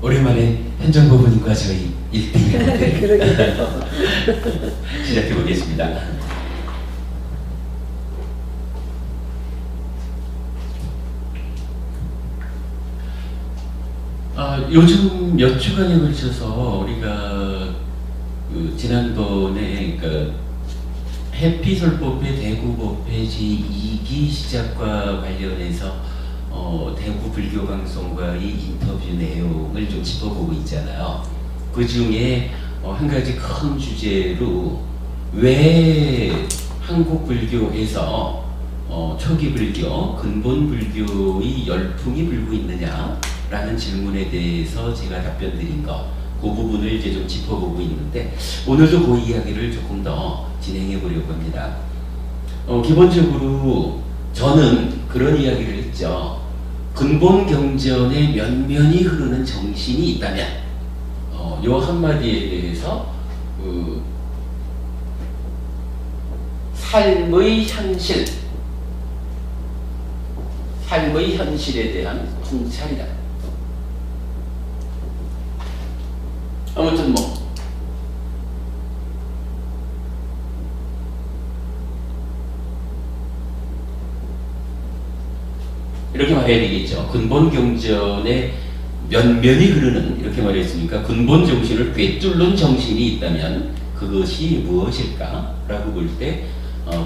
오랜만에 현정부부님과 저희 1대1 그러게요. 시작해 보겠습니다. 요즘 몇 주간에 걸쳐서 우리가 지난번에 해피솔법회 대구법회 제2기 시작과 관련해서 대구 불교방송과의 인터뷰 내용을 좀 짚어보고 있잖아요. 그 중에 한 가지 큰 주제로 왜 한국 불교에서 초기 불교, 근본 불교의 열풍이 불고 있느냐라는 질문에 대해서 제가 답변 드린 거, 그 부분을 이제 좀 짚어보고 있는데, 오늘도 그 이야기를 조금 더 진행해 보려고 합니다. 기본적으로 저는 그런 이야기를 했죠. 근본 경전에 면면이 흐르는 정신이 있다면, 요 한마디에 대해서 삶의 현실, 삶의 현실에 대한 통찰이다. 아무튼 이렇게 말해야 되겠죠. 근본 경전에 면면이 흐르는, 이렇게 말했으니까 근본 정신을 꿰뚫는 정신이 있다면 그것이 무엇일까? 라고 볼 때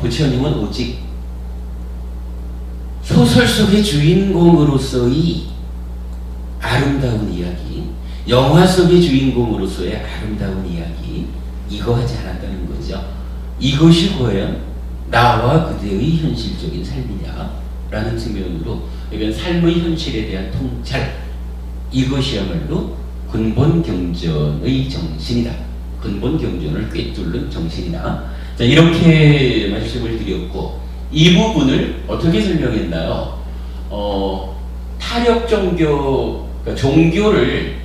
부처님은 오직 소설 속의 주인공으로서의 아름다운 이야기, 영화 속의 주인공으로서의 아름다운 이야기, 이거 하지 않았다는 거죠. 이것이 과연 나와 그대의 현실적인 삶이냐 라는 측면으로, 이건 삶의 현실에 대한 통찰, 이것이야말로 근본 경전의 정신이다. 근본 경전을 꿰뚫는 정신이다. 자, 이렇게 말씀을 드렸고, 이 부분을 어떻게 설명했나요? 타력 종교, 그러니까 종교를,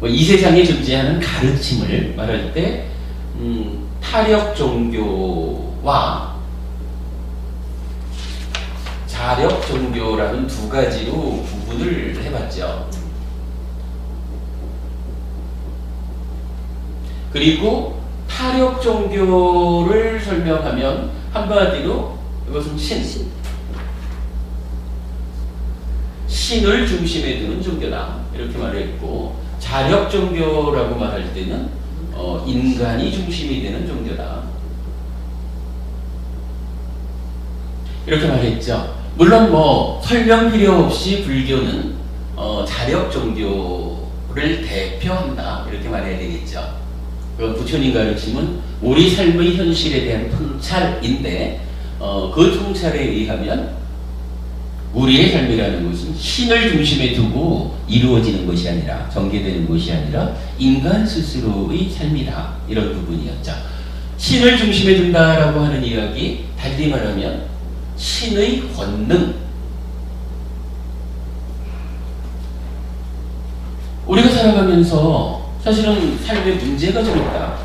이 세상에 존재하는 가르침을 말할 때, 타력 종교와 자력 종교라는 두 가지로 구분을 해봤죠. 그리고 타력 종교를 설명하면 한마디로 이것은 신을 중심에 두는 종교다, 이렇게 말했고, 자력 종교라고 말할 때는 인간이 중심이 되는 종교다, 이렇게 말했죠. 물론 설명 필요 없이 불교는 자력 종교를 대표한다, 이렇게 말해야 되겠죠. 그건 부처님 가르침은 우리 삶의 현실에 대한 통찰인데, 그 통찰에 의하면 우리의 삶이라는 것은 신을 중심에 두고 이루어지는 것이 아니라, 전개되는 것이 아니라 인간 스스로의 삶이다, 이런 부분이었죠. 신을 중심에 둔다라고 하는 이야기, 달리 말하면 신의 권능, 우리가 살아가면서 사실은 삶에 문제가 좀 있다.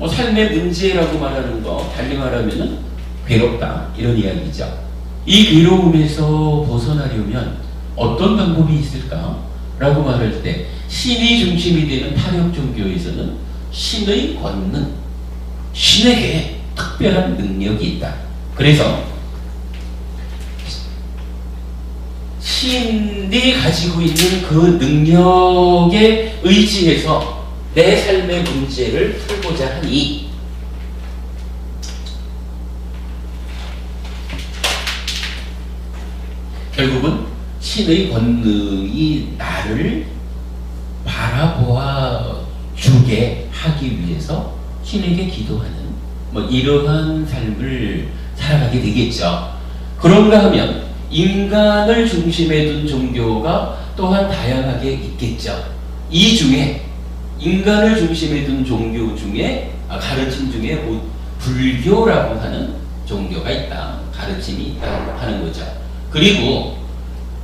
삶의 문제라고 말하는 거, 달리 말하면 괴롭다, 이런 이야기죠. 이 괴로움에서 벗어나려면 어떤 방법이 있을까? 라고 말할 때, 신이 중심이 되는 타력 종교에서는 신의 권능, 신에게 특별한 능력이 있다. 그래서 신이 가지고 있는 그 능력에 의지해서 내 삶의 문제를 풀고자 하니, 결국은 신의 권능이 나를 바라보아 주게 하기 위해서 신에게 기도하는 이러한 삶을 살아가게 되겠죠. 그런가 하면 인간을 중심에 둔 종교가 또한 다양하게 있겠죠. 이 중에 인간을 중심에 둔 종교 중에, 가르침 중에 불교라고 하는 종교가 있다, 가르침이 있다 하는 거죠. 그리고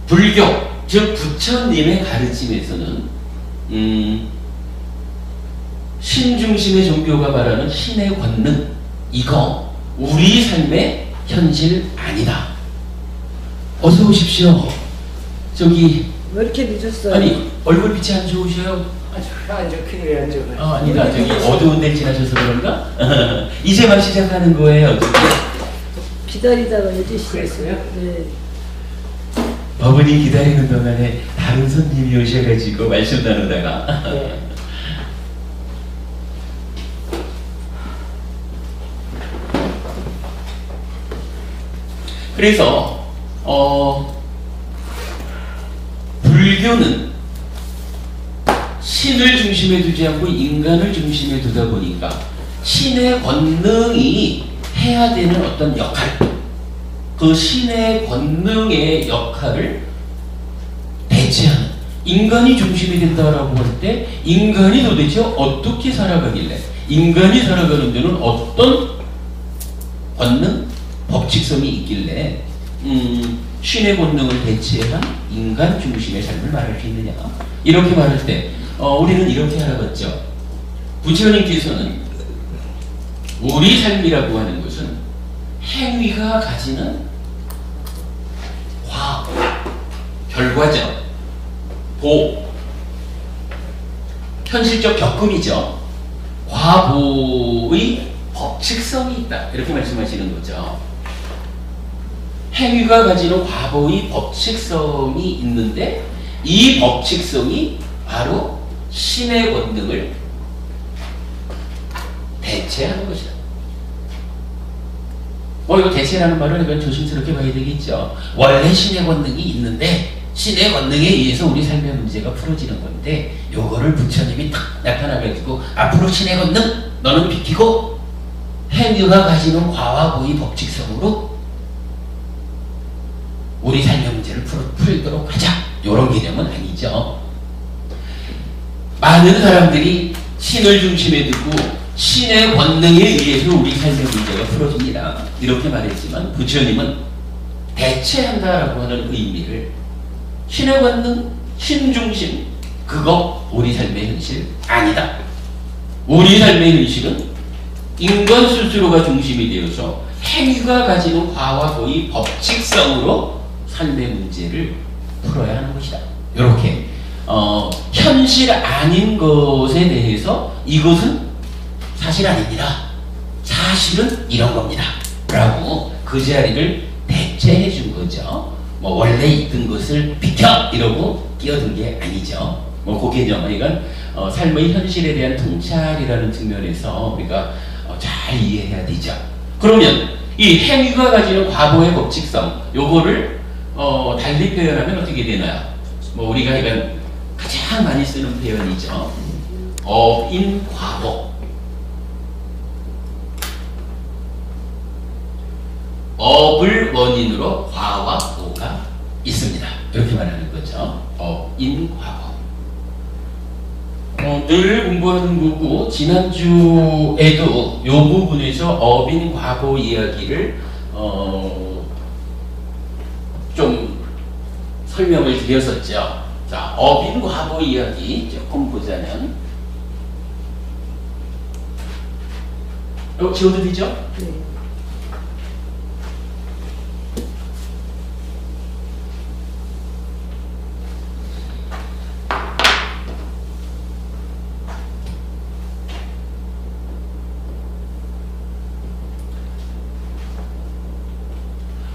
불교, 즉 부처님의 가르침에서는 신 중심의 종교가 말하는 신의 권능, 이거 우리 삶의 현실 아니다. 어서 오십시오. 저기 왜 이렇게 늦었어요? 아니 얼굴 빛이 안 좋으셔요? 안 좋긴 왜 안 좋아요? 아니다. 저기 어두운 데 지나셔서 그런가? 이제만 시작하는 거예요. 기다리다가 8시 그랬어요? 네. 어머니 기다리는 동안에 다른 손님이 오셔가지고 말씀 나누다가 네. 그래서 불교는 신을 중심에 두지 않고 인간을 중심에 두다 보니까 신의 권능이 해야 되는 어떤 역할, 그 신의 권능의 역할을 대체하는, 인간이 중심이 된다라고 할 때 인간이 도대체 어떻게 살아가길래, 인간이 살아가는 데는 어떤 권능, 법칙성이 있길래 신의 권능을 대체한 인간 중심의 삶을 말할 수 있느냐. 이렇게 말할 때 우리는 이렇게 알아봤죠. 부처님께서는 우리 삶이라고 하는 것은 행위가 가지는 과, 결과죠. 보, 현실적 겪음이죠. 과보의 법칙성이 있다. 이렇게 말씀하시는 거죠. 행위가 가지는 과보의 법칙성이 있는데 이 법칙성이 바로 신의 권능을 대체하는 것이다. 이거 대체라는 말은 이건 조심스럽게 봐야 되겠죠. 원래 신의 권능이 있는데 신의 권능에 의해서 우리 삶의 문제가 풀어지는 건데 요거를 부처님이 탁 나타나가지고 앞으로 신의 권능 너는 비키고 행위가 가지는 과와 보의 법칙성으로 우리 삶의 문제를 풀도록 하자. 요런 개념은 아니죠. 많은 사람들이 신을 중심에 두고 신의 권능에 의해서 우리 삶의 문제가 풀어집니다. 이렇게 말했지만 부처님은 대체한다라고 하는 의미를 신의 권능, 신중심, 그거 우리 삶의 현실 아니다. 우리 삶의 현실은 인간 스스로가 중심이 되어서 행위가 가지는 과와 보의 법칙성으로 삶의 문제를 풀어야 하는 것이다. 이렇게 현실 아닌 것에 대해서 이것은 사실 아닙니다. 사실은 이런 겁니다. 라고 그 자리를 대체해 준 거죠. 원래 있던 것을 비켜! 이러고 끼어든 게 아니죠. 그 개념, 이건 삶의 현실에 대한 통찰이라는 측면에서 우리가 잘 이해해야 되죠. 그러면 이 행위가 가지는 과보의 법칙성, 요거를 달리 표현하면 어떻게 되나요? 우리가 이건 가장 많이 쓰는 표현이죠. 업인과보. 업을 원인으로 과와 보가 있습니다. 이렇게 말하는 거죠. 업인과보. 늘 공부하는 거고 지난주에도 이 부분에서 업인과보 이야기를 좀 설명을 드렸었죠. 자, 업인과보 이야기 조금 보자면 지워도 되죠? 네.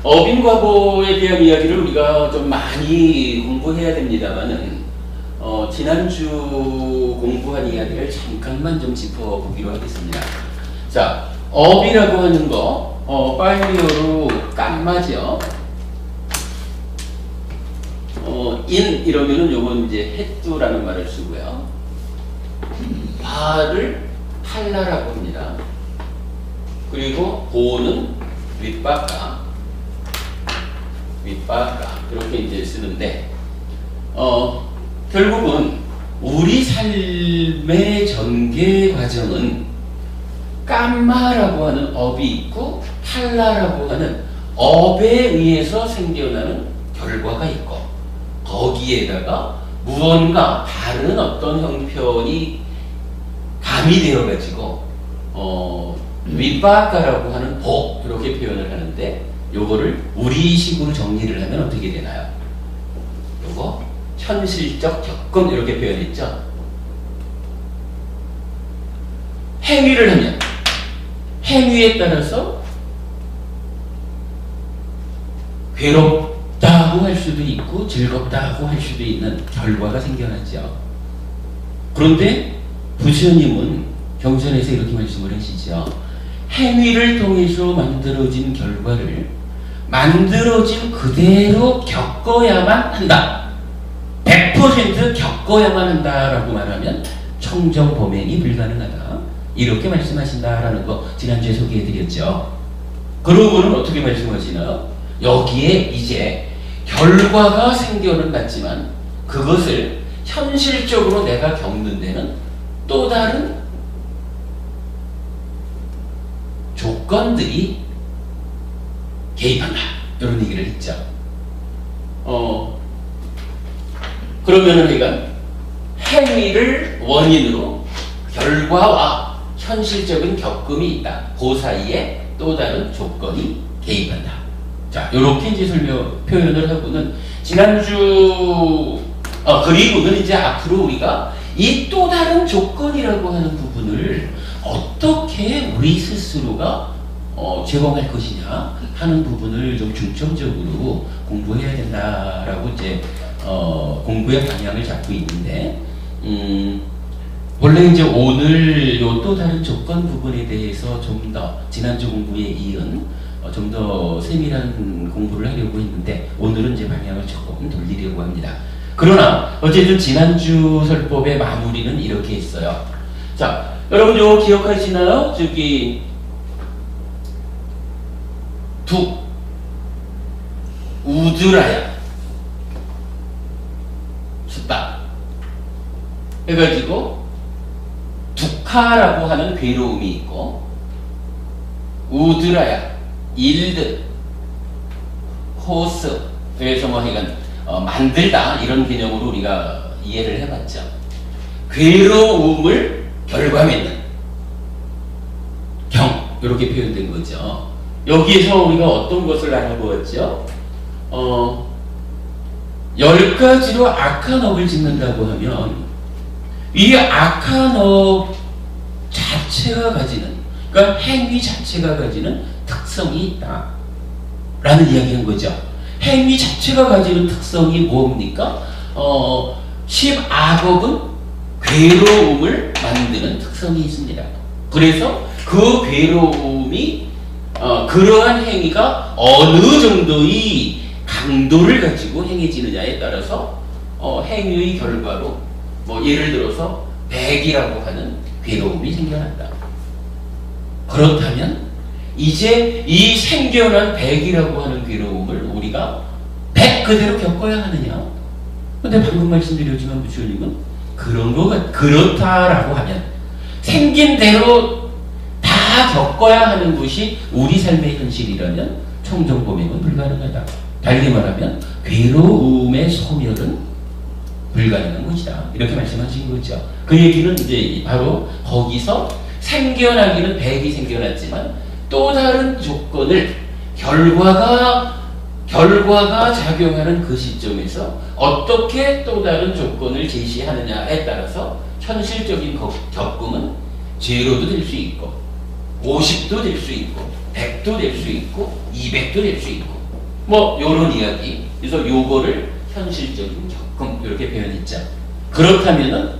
업인과보에 대한 이야기를 우리가 좀 많이 공부해야 됩니다만은 지난주 공부한 이야기를 잠깐만 좀 짚어보기로 하겠습니다. 자, 업이라고 하는 거 파일리어로 깜마죠. 인 이러면은 요건 이제 햇두라는 말을 쓰고요. 바를 팔라라고 합니다. 그리고 보는 윗바가 그렇게 이제 쓰는데 결국은 우리 삶의 전개 과정은 깜마라고 하는 업이 있고 팔라라고 하는 업에 의해서 생겨나는 결과가 있고 거기에다가 무언가 다른 어떤 형편이 가미되어 가지고 윗바가라고 하는 복 이렇게 표현을 하는데 요거를 우리식으로 정리를 하면 어떻게 되나요? 요거 현실적 겪음 이렇게 표현했죠. 행위를 하면 행위에 따라서 괴롭다고 할 수도 있고 즐겁다고 할 수도 있는 결과가 생겨나죠. 그런데 부처님은 경전에서 이렇게 말씀을 하시죠. 행위를 통해서 만들어진 결과를 만들어진 그대로 겪어야만 한다. 100% 겪어야만 한다라고 말하면 청정범행이 불가능하다. 이렇게 말씀하신다라는 거 지난주에 소개해드렸죠. 그러고는 어떻게 말씀하시나요? 여기에 이제 결과가 생겨는 났지만 그것을 현실적으로 내가 겪는 데는 또 다른 조건들이 개입한다. 이런 얘기를 했죠. 그러면은 우리가 행위를 원인으로 결과와 현실적인 겪음이 있다. 그 사이에 또 다른 조건이 개입한다. 자, 요렇게 이제 표현을 하고는 지난주 그리고는 이제 앞으로 우리가 이 또 다른 조건이라고 하는 부분을 어떻게 우리 스스로가 제공할 것이냐 하는 부분을 좀 중점적으로 공부해야 된다라고 이제 공부의 방향을 잡고 있는데 원래 이제 오늘 요 또 다른 조건 부분에 대해서 좀 더 지난주 공부에 이은 좀 더 세밀한 공부를 하려고 했는데 오늘은 이제 방향을 조금 돌리려고 합니다. 그러나 어쨌든 지난주 설법의 마무리는 이렇게 했어요. 자, 여러분 요 기억하시나요? 저기 우드라야 숫다 해가지고 두카라고 하는 괴로움이 있고 우드라야 일드 호스 그래서 뭐 하여간 만들다 이런 개념으로 우리가 이해를 해봤죠. 괴로움을 결과맺는 경 이렇게 표현된 거죠. 여기에서 우리가 어떤 것을 알아보았죠? 10가지로 악한 업을 짓는다고 하면 이 악한 업 자체가 가지는 그러니까 행위 자체가 가지는 특성이 있다 라는 이야기한 거죠. 행위 자체가 가지는 특성이 뭡니까? 10악업은 괴로움을 만드는 특성이 있습니다. 그래서 그 괴로움이 그러한 행위가 어느 정도의 강도를 가지고 행해지느냐에 따라서 행위의 결과로 뭐 예를 들어서 100이라고 하는 괴로움이 생겨난다. 그렇다면 이제 이 생겨난 100이라고 하는 괴로움을 우리가 100 그대로 겪어야 하느냐? 근데 방금 말씀드렸지만 부처님은 그렇다라고 하면 생긴 대로 다 겪어야 하는 것이 우리 삶의 현실이라면 청정범행은 불가능하다. 달리 말하면 괴로움의 소멸은 불가능한 것이다. 이렇게 말씀하신 거죠. 그 얘기는 이제 바로 거기서 생겨나기는 100이 생겨났지만 또 다른 조건을 결과가 작용하는 그 시점에서 어떻게 또 다른 조건을 제시하느냐에 따라서 현실적인 겪음은 제로도 될 수 있고 50도 될 수 있고 100도 될 수 있고 200도 될 수 있고 뭐 요런 이야기. 그래서 요거를 현실적인 겪음 이렇게 표현했죠. 그렇다면은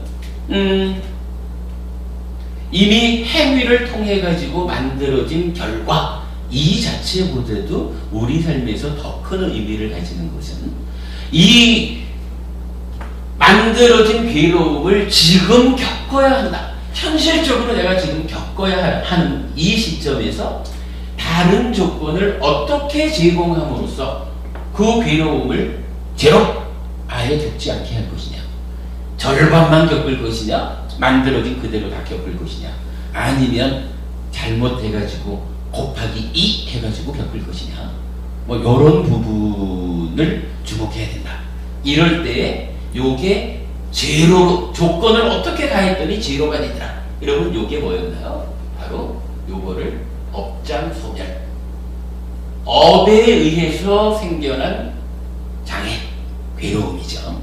이미 행위를 통해 가지고 만들어진 결과 이 자체보다도 우리 삶에서 더 큰 의미를 가지는 것은 이 만들어진 괴로움을 지금 겪어야 한다. 현실적으로 내가 지금 겪어야 하는 이 시점에서 다른 조건을 어떻게 제공함으로써 그 괴로움을 제로 아예 겪지 않게 할 것이냐, 절반만 겪을 것이냐, 만들어진 그대로 다 겪을 것이냐, 아니면 잘못해가지고 곱하기 2 해가지고 겪을 것이냐, 뭐 요런 부분을 주목해야 된다. 이럴 때에 요게 제로 조건을 어떻게 가했더니 제로가 되더라. 여러분 요게 뭐였나요? 바로 요거를 업장소멸, 업에 의해서 생겨난 장애, 괴로움이죠.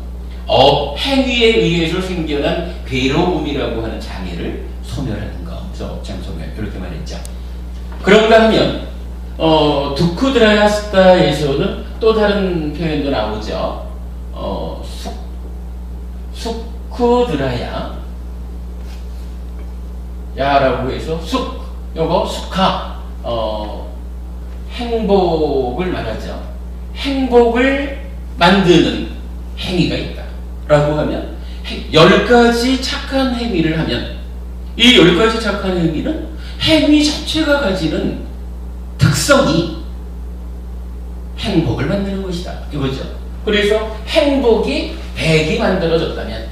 행위에 의해서 생겨난 괴로움이라고 하는 장애를 소멸하는 거. 소멸 이렇게 말했죠. 그런가 하면 두쿠드라야스타에서는 또 다른 표현도 나오죠. 수쿠드라야 야라고 해서 요거 수카 행복을 말하죠. 행복을 만드는 행위가 있다 라고 하면 10가지 착한 행위를 하면 이 10가지 착한 행위는 행위 자체가 가지는 특성이 행복을 만드는 것이다 이거죠. 그래서 행복이 100이 만들어졌다면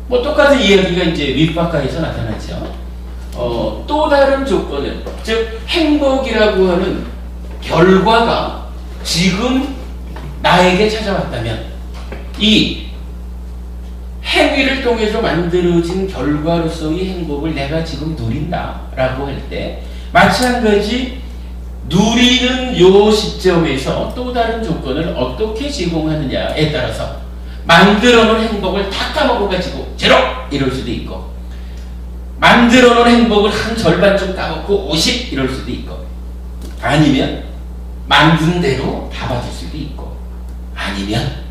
뭐 똑같은 이야기가 이제 윗바카에서 나타나죠. 또 다른 조건은, 즉 행복이라고 하는 결과가 지금 나에게 찾아왔다면 이 행위를 통해서 만들어진 결과로서의 행복을 내가 지금 누린다라고 할 때 마찬가지 누리는 요 시점에서 또 다른 조건을 어떻게 제공하느냐에 따라서 만들어 놓은 행복을 다 까먹어가지고 제로! 이럴 수도 있고 만들어 놓은 행복을 한 절반쯤 까먹고 50 이럴 수도 있고 아니면 만든 대로 다 받을 수도 있고 아니면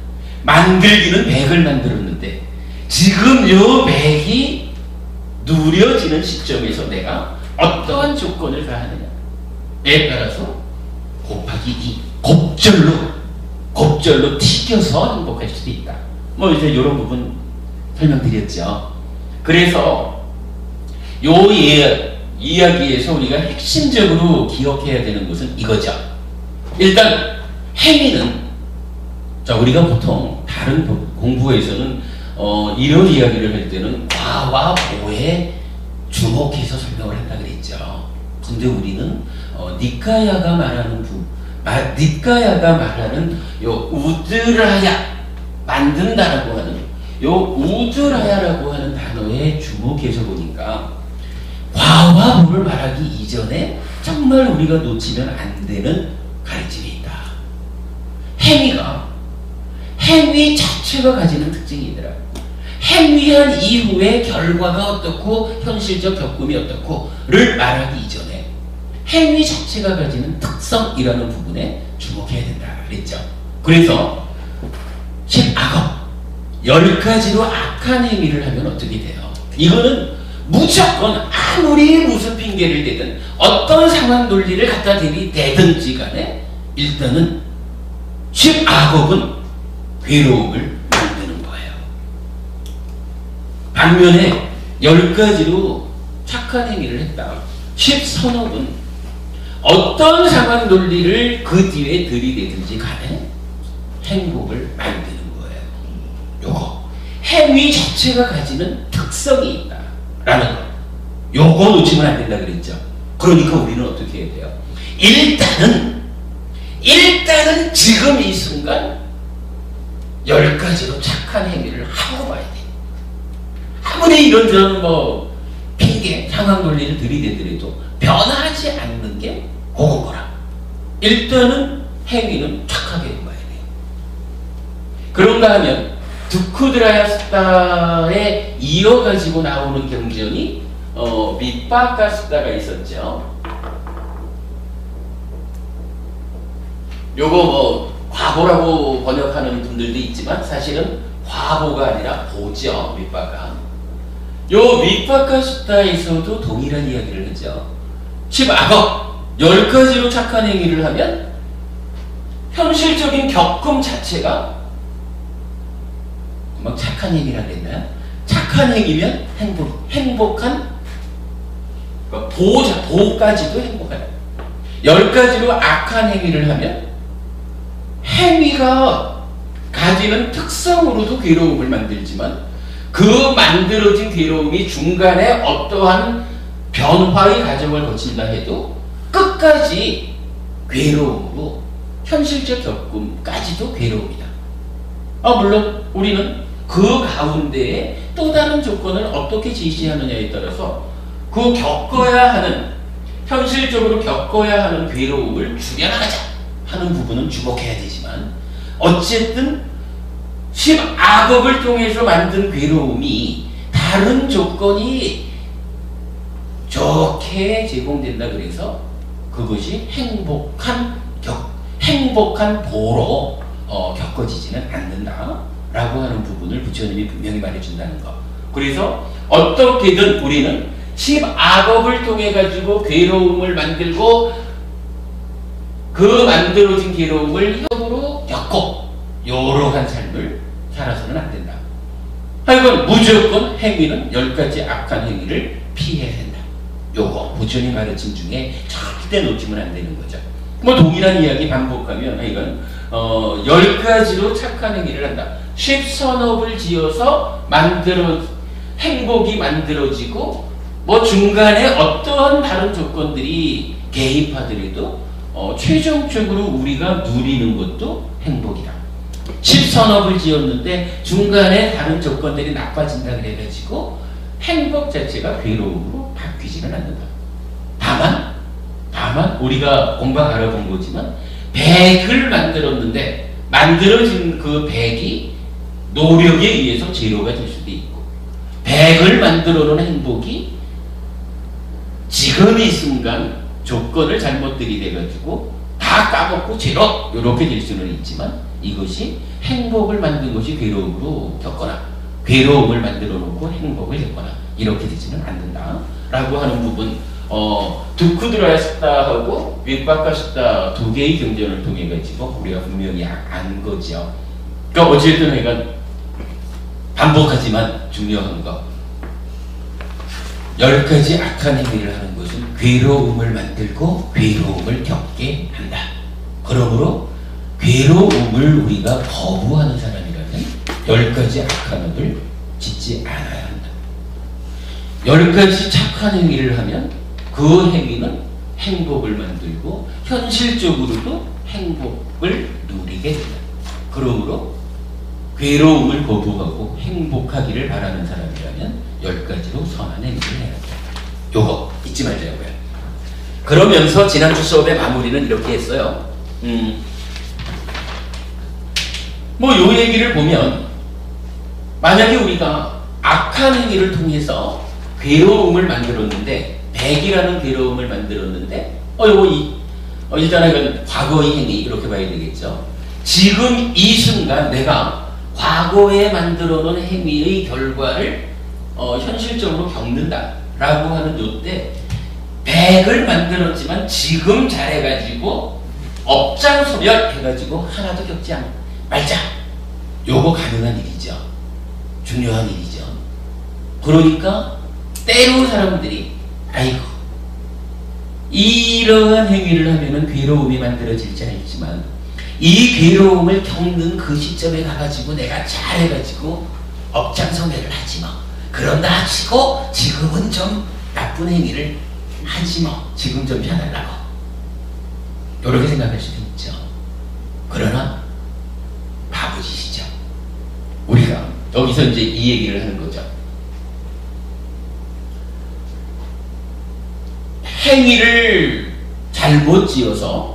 만들기는 100을 만들었는데 지금 요 100이 누려지는 시점에서 내가 어떠한 조건을 가하느냐에 따라서 곱하기 2 곱절로 튀겨서 행복할 수도 있다. 뭐 이제 이런 부분 설명드렸죠. 그래서 요 이야기에서 우리가 핵심적으로 기억해야 되는 것은 이거죠. 일단 행위는 우리가 보통 다른 공부에서는 이런 이야기를 할 때는 과와 보에 주목해서 설명을 한다 그랬죠. 근데 우리는 니카야가 말하는 요 우드라야 만든다라고 하는 요 우드라야라고 하는 단어에 주목해서 보니까 과와 보를 말하기 이전에 정말 우리가 놓치면 안 되는 가르침이 있다. 행위 자체가 가지는 특징이 있더라. 행위한 이후에 결과가 어떻고 현실적 겪음이 어떻고를 말하기 이전에 행위 자체가 가지는 특성이라는 부분에 주목해야 된다 그랬죠. 그래서 10악업 10가지로 악한 행위를 하면 어떻게 돼요? 이거는 무조건 아무리 무슨 핑계를 대든 어떤 상황 논리를 갖다 대든지 간에 일단은 10악업은 괴로움을 만드는 거예요. 반면에 10가지로 착한 행위를 했다. 10선업은 어떤 상황 논리를 그 뒤에 들이대든지 간에 행복을 만드는 거예요. 요거 행위 자체가 가지는 특성이 있다 라는 거. 요거 놓치면 안 된다 그랬죠. 그러니까 우리는 어떻게 해야 돼요? 일단은 지금 이 순간 10가지로 착한 행위를 하고 봐야 돼. 아무리 이런저런 핑계, 상황 논리를 들이대더라도 변하지 않는 게 그거라. 일단은 행위는 착하게 해봐야 돼요. 그런가 하면 두쿠드라야스타에 이어가지고 나오는 경전이 밑바카스타가 있었죠. 요거 과보라고 번역하는 분들도 있지만 사실은 과보가 아니라 보죠. 밑바카. 요 밑바카스타에서도 동일한 이야기를 하죠. 10악업 10가지로 착한 행위를 하면 현실적인 겪음 자체가 착한 행위라 그랬나요? 착한 행위면 행복한 보까지도 행복하다. 10가지로 악한 행위를 하면 행위가 가지는 특성으로도 괴로움을 만들지만 그 만들어진 괴로움이 중간에 어떠한 변화의 과정을 거친다 해도 끝까지 괴로움으로 현실적 겪음까지도 괴로움이다. 물론 우리는 그 가운데에 또 다른 조건을 어떻게 제시하느냐에 따라서 그 겪어야 하는 현실적으로 겪어야 하는 괴로움을 줄여나가자 하는 부분은 주목해야 되지만 어쨌든 10악업을 통해서 만든 괴로움이 다른 조건이 좋게 제공된다 그래서 그것이 행복한 보로 겪어지지는 않는다라고 하는 부분을 부처님이 분명히 말해준다는 것. 그래서 어떻게든 우리는 10악업을 통해 가지고 괴로움을 만들고 그 만들어진 괴로움을 협으로 겪고 요러한 삶을 살아서는 안 된다. 하여간 무조건 행위는 10가지 악한 행위를 피해야 된다. 요거 부처님 가르침 중에 절대 놓치면 안 되는 거죠. 뭐 동일한 이야기 반복하면 하여간 10가지로 착한 행위를 한다. 10선업을 지어서 행복이 만들어지고 뭐 중간에 어떠한 다른 조건들이 개입하더라도 최종적으로 우리가 누리는 것도 행복이다. 10선업을 지었는데 중간에 다른 조건들이 나빠진다 그래가지고 행복 자체가 괴로움으로 바뀌지는 않는다. 다만 우리가 공방 알아본 거지만 백을 만들었는데 만들어진 그 백이 노력에 의해서 제로가 될 수도 있고, 백을 만들어 놓은 행복이 지금 이 순간 조건을 잘못 들이대가지고 다 까먹고 제로 이렇게 될 수는 있지만, 이것이 행복을 만든 것이 괴로움으로 겪거나 괴로움을 만들어 놓고 행복을 겪거나 이렇게 되지는 않는다 라고 하는 부분, 두쿠드라스타 하고 윗바카스타 두 개의 경전을 통해 가지고 우리가 분명히 안 거죠. 그러니까 어쨌든 내가 반복하지만 중요한 거, 10가지 악한 행위를 하는 것은 괴로움을 만들고 괴로움을 겪게 한다. 그러므로 괴로움을 우리가 거부하는 사람이라면 10가지 악한 행위를 짓지 않아야 한다. 10가지 착한 행위를 하면 그 행위는 행복을 만들고 현실적으로도 행복을 누리게 된다. 그러므로 괴로움을 거부하고 행복하기를 바라는 사람이라면 10가지로 선한 행위를 해야 한다. 요거 잊지 말자고요. 그러면서 지난주 수업의 마무리는 이렇게 했어요. 뭐 요 얘기를 보면, 만약에 우리가 악한 행위를 통해서 괴로움을 만들었는데, 백이라는 괴로움을 만들었는데, 요거 일단은 과거의 행위 이렇게 봐야 되겠죠. 지금 이 순간 내가 과거에 만들어 놓은 행위의 결과를 현실적으로 겪는다 라고 하는 요때, 백을 만들었지만 지금 잘해가지고 업장소멸 해가지고 하나도 겪지 말자. 요거 가능한 일이죠. 중요한 일이죠. 그러니까 때로 사람들이 아이고 이러한 행위를 하면은 괴로움이 만들어질지 알지만 이 괴로움을 겪는 그 시점에 가가지고 내가 잘해가지고 업장소멸을 하지 뭐, 그런다 치고 지금은 좀 나쁜 행위를 하지 뭐, 지금 좀 편하려고, 이렇게 생각할 수도 있죠. 그러나 바보짓이죠. 우리가 여기서 이제 이 얘기를 하는 거죠. 행위를 잘못 지어서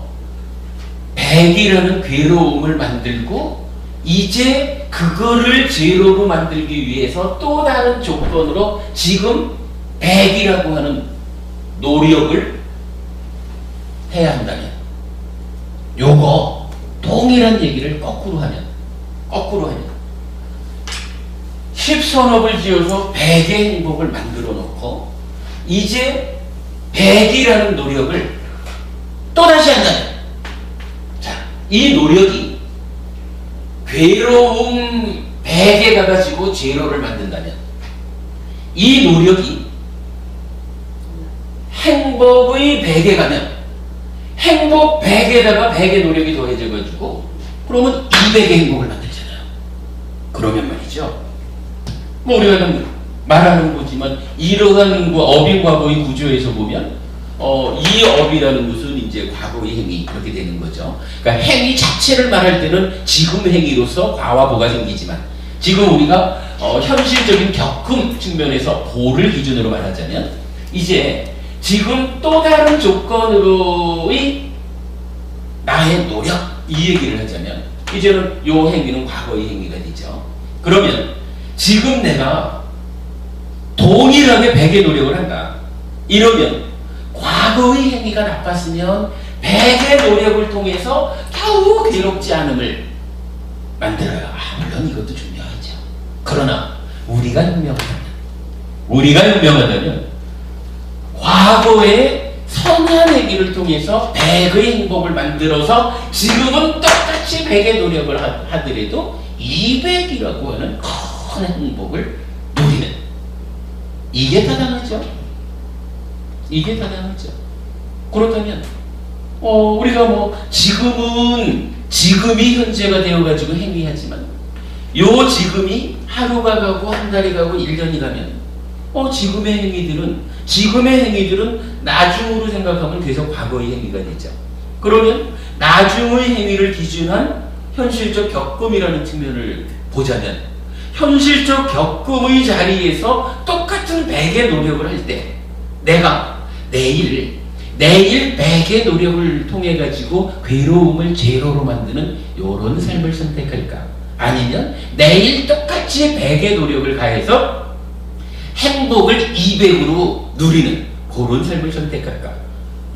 백이라는 괴로움을 만들고 이제 그거를 제로로 만들기 위해서 또 다른 조건으로 지금 백이라고 하는 노력을 해야 한다면, 요거 동일한 얘기를 거꾸로 하면 10선업을 지어서 백의 행복을 만들어 놓고 이제 백이라는 노력을 또다시 한다면, 자, 이 노력이 괴로움 백에 가가지고 제로를 만든다면, 이 노력이 행복의 백에 가면 행복 100에다가 100의 노력이 더해져가지고 그러면 200의 행복을 만들잖아요. 그러면 말이죠, 뭐 우리가 말하는 거지만 이러한 업인 과거의 구조에서 보면 이 업이라는 것은 이제 과거의 행위 이렇게 되는 거죠. 그러니까 행위 자체를 말할 때는 지금 행위로서 과와 보가 생기지만, 지금 우리가 현실적인 겪음 측면에서 보를 기준으로 말하자면 이제 지금 또 다른 조건으로의 나의 노력, 이 얘기를 하자면 이제는 요 행위는 과거의 행위가 되죠. 그러면 지금 내가 동일하게 100의 노력을 한다. 이러면 과거의 행위가 나빴으면 100의 노력을 통해서 겨우 괴롭지 않음을 만들어요. 물론 이것도 중요하죠. 그러나 우리가 현명하다면 과거의 선한 행위를 통해서 100의 행복을 만들어서 지금은 똑같이 100의 노력을 하더라도 200이라고 하는 큰 행복을 누리는, 이게 타당하죠. 이게 타당하죠. 그렇다면 우리가 뭐 지금이 현재가 되어가지고 행위하지만 요 지금이 하루가 가고 한 달이 가고 1년이 가면 지금의 행위들은 나중으로 생각하면 계속 과거의 행위가 되죠. 그러면 나중의 행위를 기준한 현실적 겪음이라는 측면을 보자면 현실적 겪음의 자리에서 똑같은 100의 노력을 할 때 내가 내일 100의 노력을 통해 가지고 괴로움을 제로로 만드는 요런 삶을 선택할까? 아니면 내일 똑같이 100의 노력을 가해서 행복을 200으로 누리는 그런 삶을 선택할까?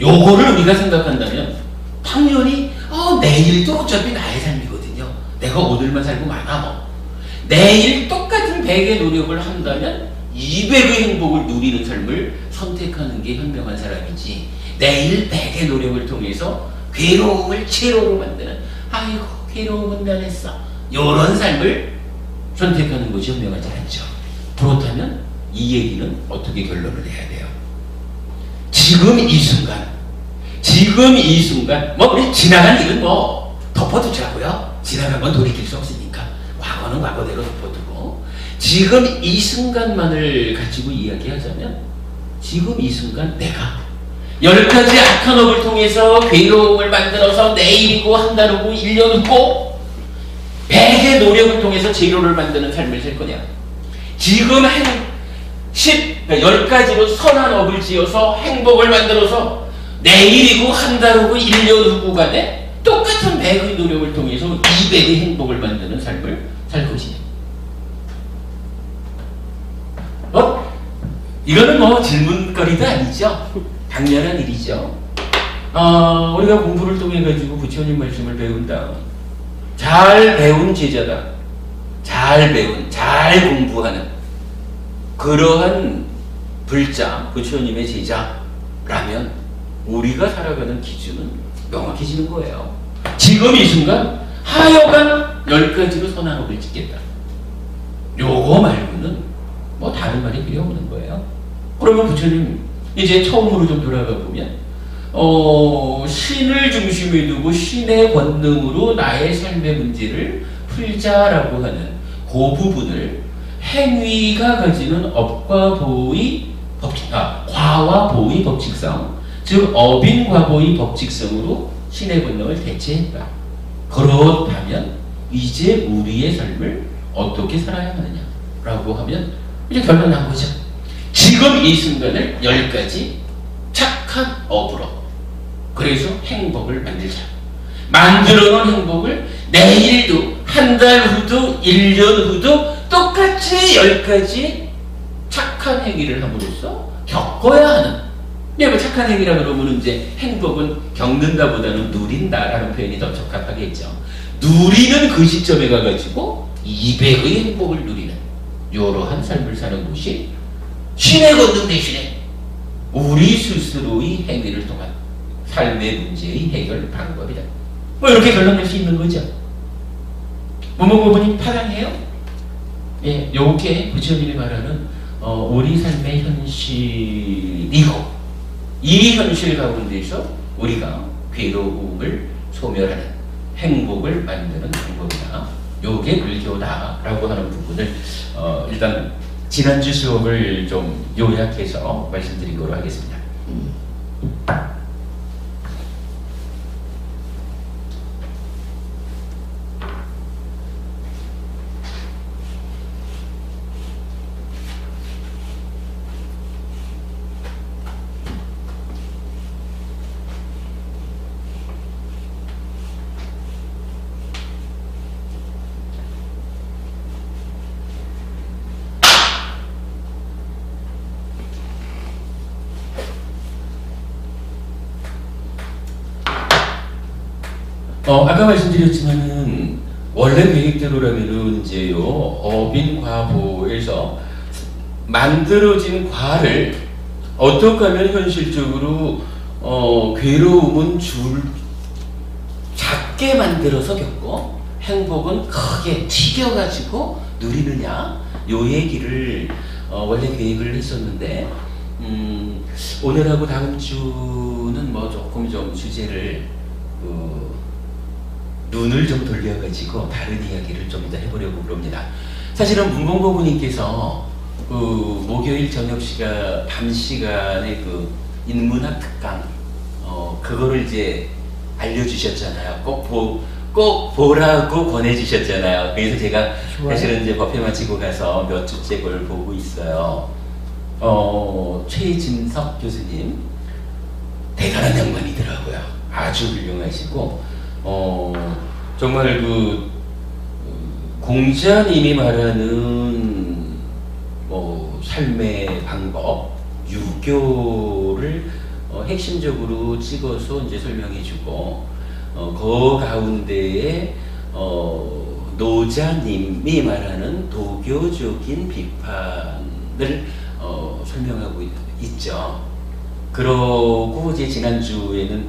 요거를 우리가 생각한다면 당연히 내일도 어차피 나의 삶이거든요. 내가 오늘만 살고 마나 뭐. 내일 똑같은 100의 노력을 한다면 200의 행복을 누리는 삶을 선택하는 게 현명한 사람이지, 내일 100의 노력을 통해서 괴로움을 제로로 만드는 아이고 괴로움은 난 했어 요런 삶을 선택하는 것이 현명하지 않죠. 그렇다면 이 얘기는 어떻게 결론을 내야 돼요? 지금 이 순간 우리 지나간 일은 덮어두자고요. 지나간 건 돌이킬 수 없으니까 과거는 과거대로 덮어두고 지금 이 순간만을 가지고 이야기하자면 지금 이 순간 내가 10가지 악한 업을 통해서 괴로움을 만들어서 내일이고 한 달이고 1년 후고 100의 노력을 통해서 제로를 만드는 삶을 살 거냐, 지금 10가지로 선한 업을 지어서 행복을 만들어서 내일이고 한 달이고 1년 후고 간에 똑같은 100의 노력을 통해서 200의 행복을 만드는 삶을 살 것이냐. 이거는 질문거리도 아니죠. 당연한 일이죠. 우리가 공부를 통해 가지고 부처님 말씀을 배운 다음 잘 배운 제자다, 잘 공부하는 그러한 불자 부처님의 제자라면 우리가 살아가는 기준은 명확해지는 거예요. 지금 이 순간 하여간 10가지로 선한 업을 짓겠다. 요거 말고는 다른 말이 필요 없는 거예요. 그러면 부처님 이제 처음으로 좀 돌아가 보면 신을 중심에 두고 신의 권능으로 나의 삶의 문제를 풀자라고 하는 그 부분을 행위가 가지는 업과 보의 과와 보의 법칙성, 즉 업인 과보의 법칙성으로 신의 권능을 대체했다. 그렇다면 이제 우리의 삶을 어떻게 살아야 하느냐라고 하면 이제 결론 난 거죠. 지금 이 순간을 10가지 착한 업으로, 그래서 행복을 만들자. 만들어 놓은 행복을 내일도 한 달 후도 1년 후도 똑같이 10가지 착한 행위를 함으로써 겪어야 하는, 착한 행위라 그러면 이제 행복은 겪는다보다는 누린다라는 표현이 더 적합하겠죠. 누리는 그 시점에 가가지고 200의 행복을 누리는 이러한 삶을 사는 것이 신의 권능 대신에 우리 스스로의 행위를 통한 삶의 문제의 해결 방법이다. 이렇게 결론낼 수 있는 거죠. 부모님 타당해요? 예, 요게 부처님이 말하는 우리 삶의 현실이고, 이 현실 가운데서 우리가 괴로움을 소멸하는 행복을 만드는 방법이다. 요게 불교다라고 하는 부분을 일단 지난주 수업을 좀 요약해서 말씀드린 거로 하겠습니다. 아까 말씀드렸지만은 원래 계획대로라면은 이제요 어빈과보에서 만들어진 과를 어떻게 하면 현실적으로 괴로움은 작게 만들어서 겪고 행복은 크게 튀겨가지고 누리느냐 요 얘기를 원래 계획을 했었는데 오늘하고 다음 주는 뭐 조금 좀 주제를 눈을 좀 돌려가지고 다른 이야기를 좀 더 해보려고 그럽니다. 사실은 문봉고부님께서 목요일 저녁 시간 밤 시간에 인문학 특강 그거를 이제 알려주셨잖아요. 꼭 보라고 권해주셨잖아요. 그래서 제가 좋아요. 사실은 이제 법회 마치고 가서 몇 주째 그걸 보고 있어요. 최진석 교수님 대단한 양반이더라고요. 아주 훌륭하시고 정말 공자님이 말하는 삶의 방법, 유교를 핵심적으로 찍어서 이제 설명해주고 그 가운데에 노자님이 말하는 도교적인 비판을 설명하고 있죠. 그러고 이제 지난주에는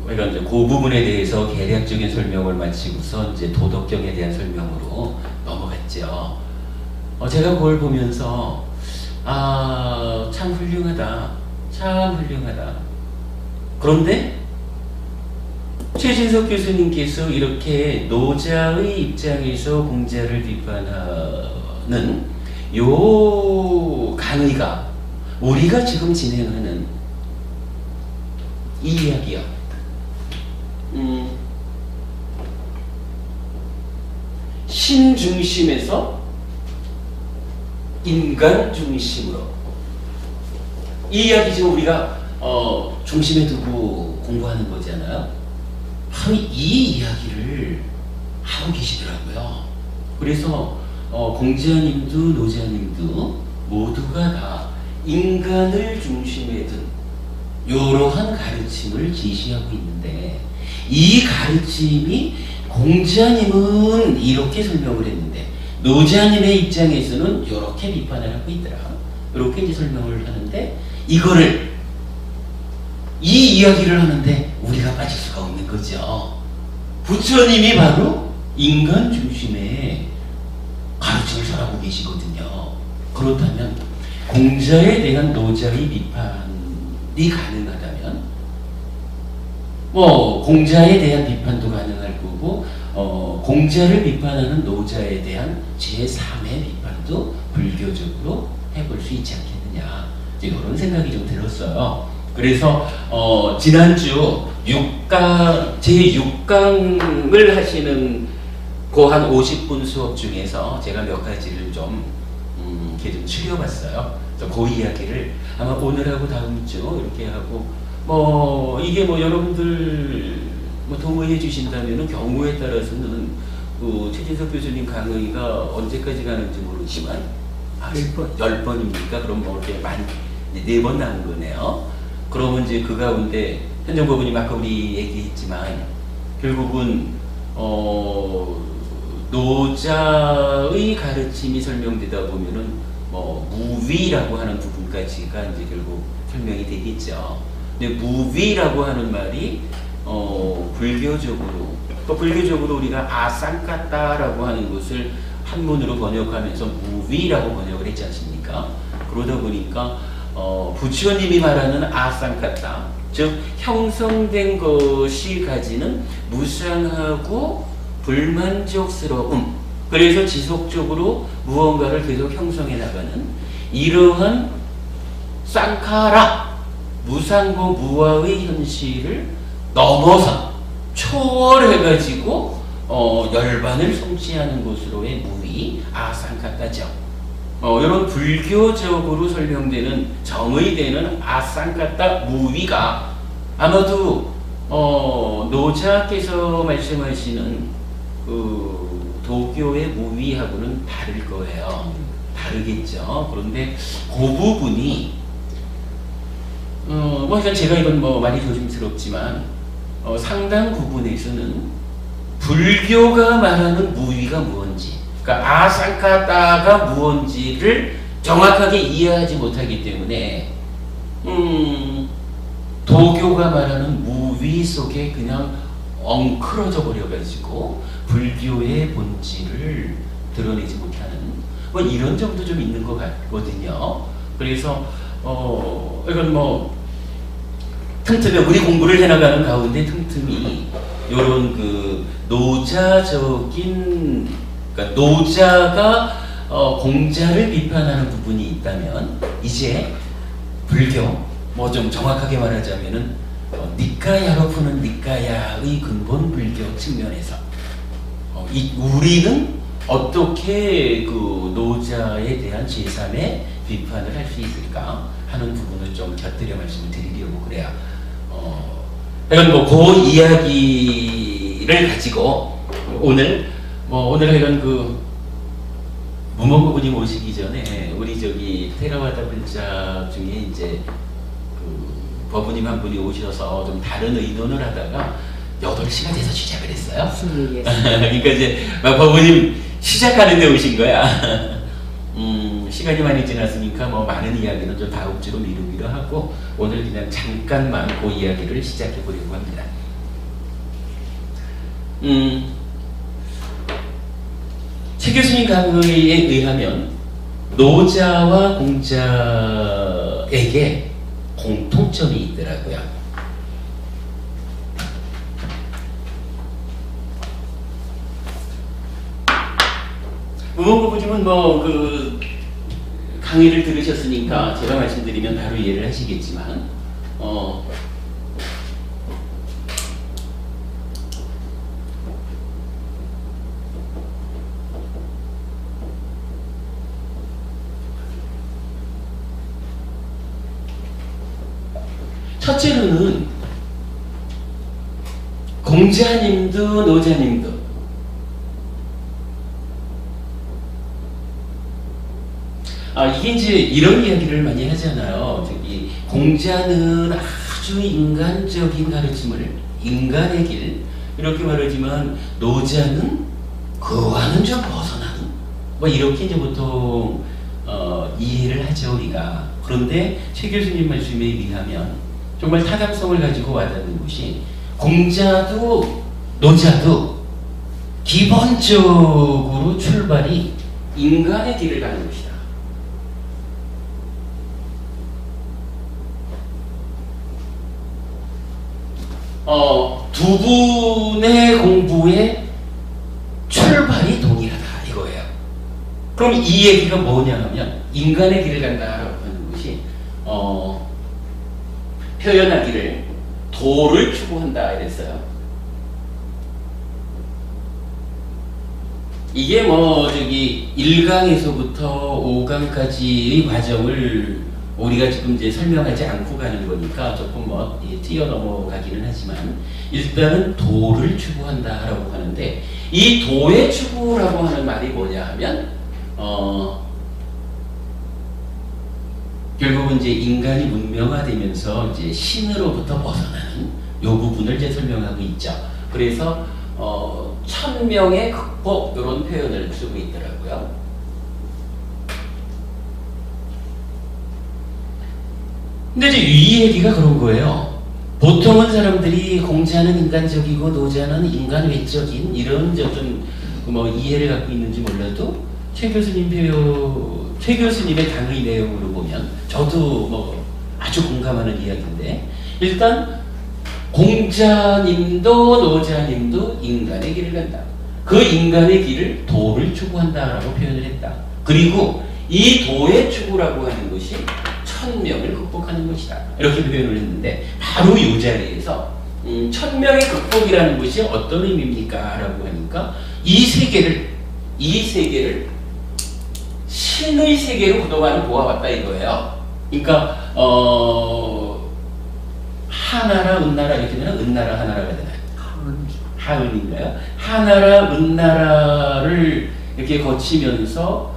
그러니까 이제 그 부분에 대해서 개략적인 설명을 마치고서 이제 도덕경에 대한 설명으로 넘어갔죠. 제가 그걸 보면서 참 훌륭하다, 참 훌륭하다. 그런데 최진석 교수님께서 이렇게 노자의 입장에서 공자를 비판하는 요 강의가 우리가 지금 진행하는 이 이야기요. 신 중심에서 인간 중심으로 이 이야기 지금 우리가 중심에 두고 공부하는 거잖아요. 바로 이 이야기를 하고 계시더라고요. 그래서 공자님도 노자님도 모두가 다 인간을 중심에 둔 이러한 가르침을 제시하고 있는데 이 가르침이 공자님은 이렇게 설명을 했는데 노자님의 입장에서는 이렇게 비판을 하고 있더라. 이렇게 이제 설명을 하는데 이거를 이 이야기를 하는데 우리가 빠질 수가 없는 거죠. 부처님이 바로 인간 중심의 가르침을 설하고 계시거든요. 그렇다면 공자에 대한 노자의 비판이 가능하다면 공자에 대한 비판도 가능할 거고 공자를 비판하는 노자에 대한 제3의 비판도 불교적으로 해볼 수 있지 않겠느냐 이런 생각이 좀 들었어요. 그래서 지난주 6강 제6강을 하시는 그 한 50분 수업 중에서 제가 몇 가지를 좀 이렇게 좀 추려봤어요. 그래서 그 이야기를 아마 오늘하고 다음 주 이렇게 하고 이게 여러분들 동의해 주신다면 경우에 따라서는 최진석 교수님 강의가 언제까지 가는지 모르지만 10번입니까? 그럼 이렇게 4번 남은 거네요. 그러면 이제 그 가운데 현정법원님 아까 우리 얘기했지만 결국은 노자의 가르침이 설명되다 보면은 무위라고 하는 부분까지가 이제 결국 설명이 되겠죠. 근데 무위라고 하는 말이 불교적으로 우리가 아쌍까따라고 하는 것을 한문으로 번역하면서 무위라고 번역을 했지 않습니까? 그러다 보니까 부처님이 말하는 아쌍까따, 즉 형성된 것이 가지는 무상하고 불만족스러움, 그래서 지속적으로 무언가를 계속 형성해 나가는 이러한 쌍카라, 무상고 무아의 현실을 넘어선 초월해가지고 열반을 성취하는 것으로의 무위 아쌍까따죠. 이런 불교적으로 설명되는 정의되는 아쌍까따 무위가 아마도 노자께서 말씀하시는 도교의 무위하고는 다를 거예요. 다르겠죠. 그런데 그 부분이 일단 제가 이건 많이 조심스럽지만 상당 부분에서는 불교가 말하는 무위가 무언지, 그러니까 아상카다가 무언지를 정확하게 이해하지 못하기 때문에 도교가 말하는 무위 속에 그냥 엉클어져 버려가지고 불교의 본질을 드러내지 못하는 뭐 이런 점도 좀 있는 것 같거든요. 그래서 이건 뭐 틈틈이 우리 공부를 해나가는 가운데 틈틈이 이런 그 노자적인, 그러니까 노자가 공자를 비판하는 부분이 있다면 이제 불교 뭐 좀 정확하게 말하자면은 니카야로 푸는 니카야의 근본 불교 측면에서 우리는 어떻게 그 노자에 대한 제3의 비판을 할 수 있을까 하는 부분을 좀 곁들여 말씀을 드리려고 그래요. 이건 뭐 그 이야기를 가지고 오늘 이런 그 무명부부님 오시기 전에 우리 저기 테라와다 불자 중에 이제 그 법부님 한 분이 오셔서 좀 다른 의논을 하다가 8시가 돼서 시작을 했어요. 무슨 얘기했어요? 그러니까 이제 법부님 시작하는데 오신 거야. 시간이 많이 지났으니까 뭐 많은 이야기는 좀 다음 주로 미루기로 하고 오늘 그냥 잠깐만 그 이야기를 시작해 보려고 합니다. 최 교수님 강의에 의하면 노자와 공자에게 공통점이 있더라고요. 무명부부님은 뭐 그 강의를 들으셨으니까 제가 말씀드리면 바로 이해를 하시겠지만 첫째로는 공자님도 노자님도 이게 이제 이런 이야기를 많이 하잖아요. 저기 공자는 아주 인간적인 가르침을 인간의 길 이렇게 말하지만 노자는 그와는 좀 벗어나는 뭐 이렇게 이제 보통 이해를 하죠 우리가. 그런데 최 교수님 말씀에 의하면 정말 타당성을 가지고 와닿는 것이 공자도 노자도 기본적으로 출발이 인간의 길을 가는 것이다. 두 분의 공부의 출발이 동일하다 이거예요. 그럼 이 얘기가 뭐냐 하면 인간의 길을 간다라고 하는 것이 표현하기를 도를 추구한다 이랬어요. 이게 뭐 저기 1강에서부터 5강까지의 과정을 우리가 지금 이제 설명하지 않고 가는 거니까 조금 뭐 튀어 넘어가기는 하지만 일단은 도를 추구한다라고 하는데 이 도의 추구라고 하는 말이 뭐냐 하면 결국은 이제 인간이 문명화되면서 이제 신으로부터 벗어나는 요 부분을 이제 설명하고 있죠. 그래서 천명의 극복 이런 표현을 쓰고 있더라고요. 근데 이제 이 얘기가 그런 거예요. 보통은 사람들이 공자는 인간적이고 노자는 인간 외적인 이런 좀 뭐 이해를 갖고 있는지 몰라도 최 교수님의 강의 내용으로 보면 저도 뭐 아주 공감하는 이야기인데 일단 공자님도 노자님도 인간의 길을 간다. 그 인간의 길을 도를 추구한다라고 표현을 했다. 그리고 이 도의 추구라고 하는 것이 천명을 극복하는 것이다. 이렇게 표현을 했는데 바로 이 자리에서 천명의 극복이라는 것이 어떤 의미입니까? 라고 하니까 이 세계를 신의 세계로 그동안 보아왔다 이거예요. 그러니까 하나라 은나라 이렇게 되나? 은나라 하나라가 되나요? 하은인가요? 하나라 은나라를 이렇게 거치면서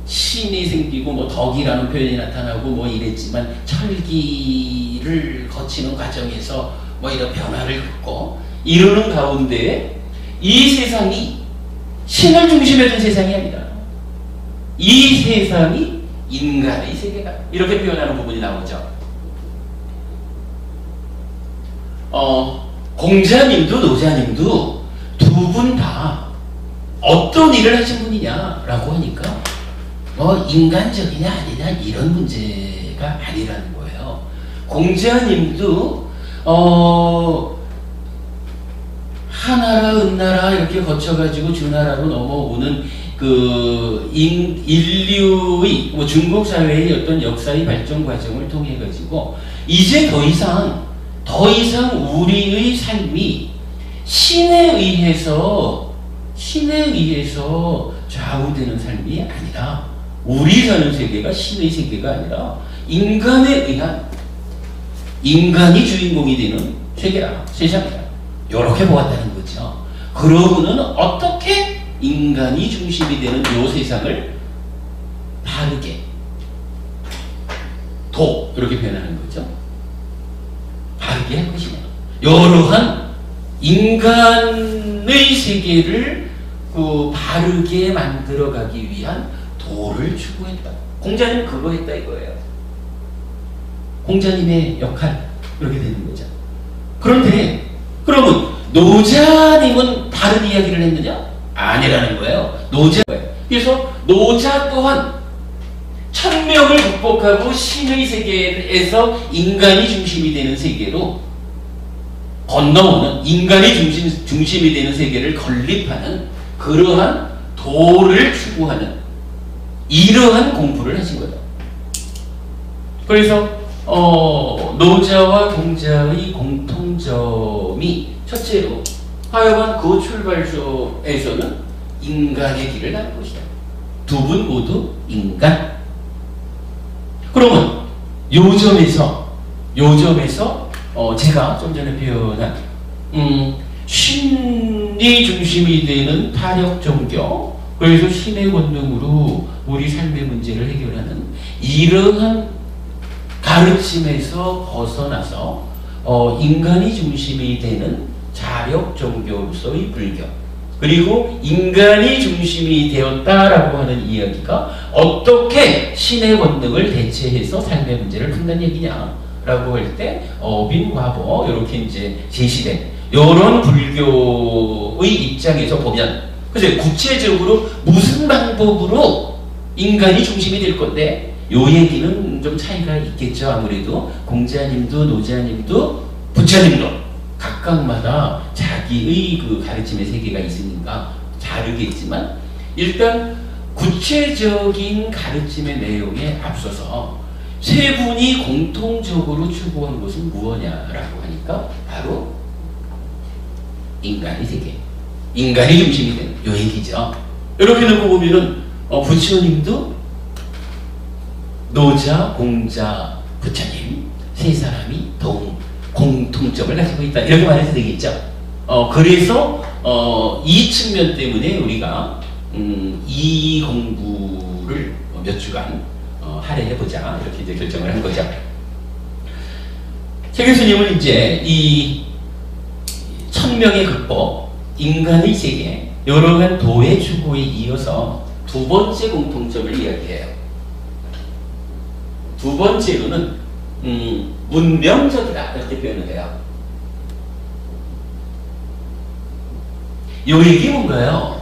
신이 생기고 뭐 덕이라는 표현이 나타나고 뭐 이랬지만 활기를 거치는 과정에서 뭐 이런 변화를 겪고 이루는 가운데 이 세상이 신을 중심에 둔 세상이 아니라 이 세상이 인간의 세계다. 이렇게 표현하는 부분이 나오죠. 공자님도 노자님도 두 분 다 어떤 일을 하신 분이냐라고 하니까 인간적이냐 아니냐 이런 문제가 아니라는 거예요. 공자님도 하나라 은나라 이렇게 거쳐가지고 주나라로 넘어오는 그 인류의 중국 사회의 어떤 역사의 발전 과정을 통해 가지고 이제 더 이상 우리의 삶이 신에 의해서 좌우되는 삶이 아니라 우리 사는 세계가 신의 세계가 아니라 인간에 의한 인간이 주인공이 되는 세계다, 세상이다. 이렇게 보았다는 거죠. 그러고는 어떻게 인간이 중심이 되는 이 세상을 바르게 이렇게 표현하는 거죠. 바르게 할 것이냐. 여러한 인간의 세계를 바르게 만들어가기 위한 도를 추구했다. 공자님 그거 했다 이거예요. 공자님의 역할 이렇게 되는 거죠. 그런데 그러면 노자님은 다른 이야기를 했느냐? 아니라는 거예요. 그래서 노자 또한 천명을 극복하고 신의 세계에서 인간이 중심이 되는 세계로 건너오는 인간이 중심이 되는 세계를 건립하는 그러한 도를 추구하는 이러한 공부를 하신 거다. 그래서 노자와 공자의 공통점이 첫째로 하여간 그 출발소에서는 인간의 길을 가는 것이다. 두 분 모두 인간. 그러면 요점에서 제가 좀 전에 표현한 신이 중심이 되는 타력 종교, 그래서 신의 권능으로 우리 삶의 문제를 해결하는 이러한 가르침에서 벗어나서 인간이 중심이 되는 자력 종교로서의 불교, 그리고 인간이 중심이 되었다라고 하는 이야기가 어떻게 신의 권능을 대체해서 삶의 문제를 푼다는 얘기냐라고 할 때 어빈과보 이렇게 이제 제시된 이런 불교의 입장에서 보면, 그래서 구체적으로 무슨 방법으로 인간이 중심이 될 건데 요 얘기는 좀 차이가 있겠죠. 아무래도 공자님도 노자님도 부처님도 각각마다 자기의 그 가르침의 세계가 있으니까 다르겠지만, 일단 구체적인 가르침의 내용에 앞서서 세 분이 공통적으로 추구한 것은 무엇이냐라고 하니까 바로 인간의 세계, 인간이 중심이 되는 요 얘기죠. 이렇게 놓고 보면은 부처님도 노자, 공자, 부처님 세 사람이 공통점을 가지고 있다, 이렇게 말해도 되겠죠. 그래서 이 측면 때문에 우리가 이 공부를 몇 주간 할애해보자 이렇게 이제 결정을 한 거죠. 최 교수님은 이제 이 천명의 극복, 인간의 세계, 여러간 도의 추구에 이어서 두 번째 공통점을 이야기해요. 두 번째로는 문명적이다 이렇게 표현을 해요. 요 얘기 뭔가요?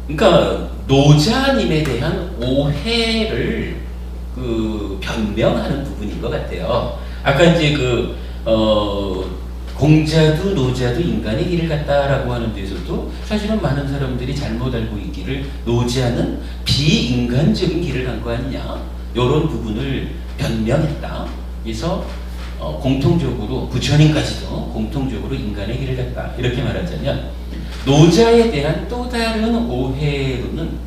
그러니까 노자님에 대한 오해를 변명하는 부분인 것 같아요. 아까 이제 공자도 노자도 인간의 길을 갔다라고 하는 데서도 사실은 많은 사람들이 잘못 알고 있기를 노자는 비인간적인 길을 간 거 아니냐, 이런 부분을 변명했다. 그래서 공통적으로 부처님까지도 공통적으로 인간의 길을 갔다 이렇게 말하자면, 노자에 대한 또 다른 오해로는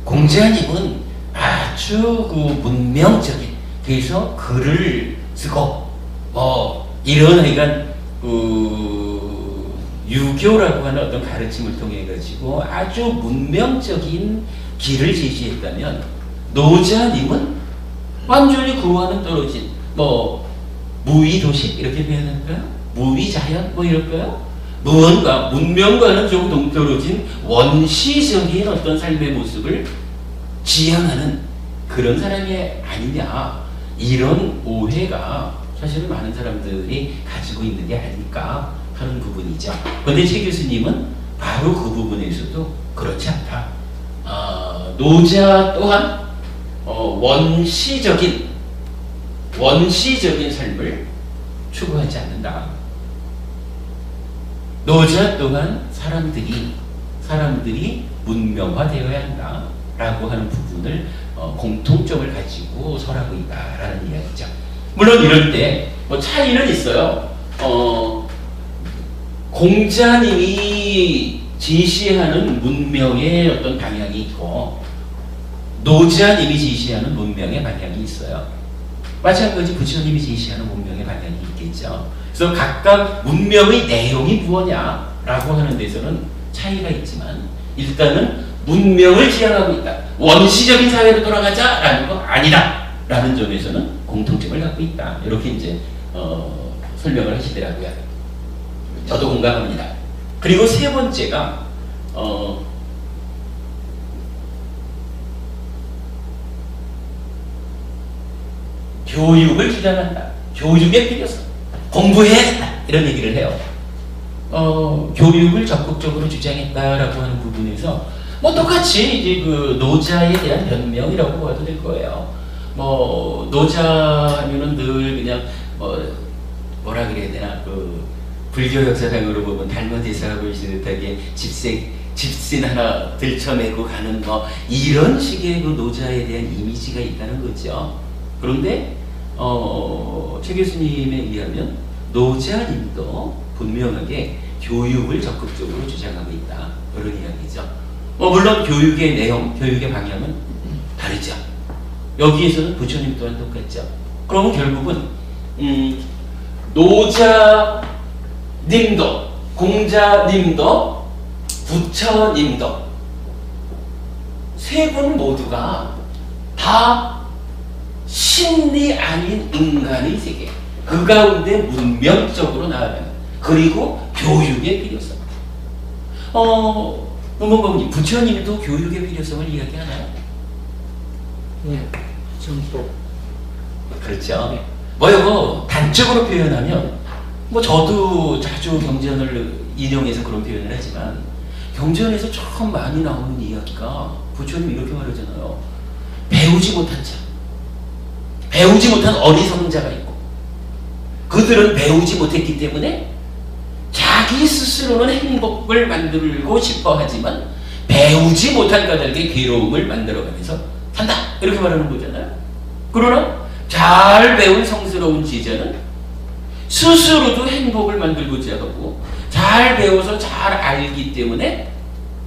공자님은 아주 문명적인, 그래서 글을 쓰고 이런 유교라고 하는 어떤 가르침을 통해 가지고 아주 문명적인 길을 제시했다면, 노자님은 완전히 그와는 떨어진 뭐 무위도식 이렇게 표현할까요? 무위자연 뭐 이럴까요? 무언가 문명과는 좀 동떨어진 원시적인 어떤 삶의 모습을 지향하는 그런 사람이 아니냐, 이런 오해가 사실은 많은 사람들이 가지고 있는 게 아닐까 하는 부분이죠. 그런데 최 교수님은 바로 그 부분에서도 그렇지 않다. 노자 또한 원시적인 삶을 추구하지 않는다. 노자 또한 사람들이 문명화되어야 한다라고 하는 부분을 공통점을 가지고 설하고 있다라는 이야기죠. 물론 이럴 때 뭐 차이는 있어요. 공자님이 제시하는 문명의 어떤 방향이 있고 노자님이 제시하는 문명의 방향이 있어요. 마찬가지 부처님이 제시하는 문명의 방향이 있겠죠. 그래서 각각 문명의 내용이 무엇냐라고 하는 데서는 차이가 있지만 일단은 문명을 지향하고 있다. 원시적인 사회로 돌아가자라는 거 아니다. 라는 점에서는 공통점을 갖고 있다. 이렇게 이제 설명을 하시더라고요. 저도 공감합니다. 그리고 세 번째가 교육을 주장한다. 교육의 필요성. 공부해야 된다. 이런 얘기를 해요. 교육을 적극적으로 주장했다라고 하는 부분에서 뭐 똑같이 이제 그 노자에 대한 변명이라고 봐도 될 거예요. 뭐 노자 하면은 늘 그냥 뭐라 그래야 되나 그 불교 역사상으로 보면 달모대사하고 비슷하게 집신 하나 들쳐매고 가는 뭐 이런 식의 그 노자에 대한 이미지가 있다는 거죠. 그런데 최 교수님에 의하면 노자님도 분명하게 교육을 적극적으로 주장하고 있다. 그런 이야기죠. 물론 교육의 내용, 교육의 방향은 다르죠. 여기에서는 부처님 또한 똑같죠. 그러면 결국은 노자님도, 공자님도, 부처님도 세 분 모두가 다 신이 아닌 인간의 세계, 그 가운데 문명적으로 나아가는, 그리고 교육의 필요성. 문봉공님, 부처님도 교육의 필요성을 이야기하나요? 네, 정법. 그렇죠. 뭐 이거 단적으로 표현하면 뭐 저도 자주 경전을 인용해서 그런 표현을 하지만 경전에서 참 많이 나오는 이야기가 부처님이 이렇게 말하잖아요. 배우지 못한 자, 배우지 못한 어리석은 자가 있고 그들은 배우지 못했기 때문에 자기 스스로는 행복을 만들고 싶어 하지만 배우지 못한 까닭에 괴로움을 만들어가면서 산다. 이렇게 말하는 거잖아요. 그러나 잘 배운 성스러운 제자는 스스로도 행복을 만들고자 하고 잘 배워서 잘 알기 때문에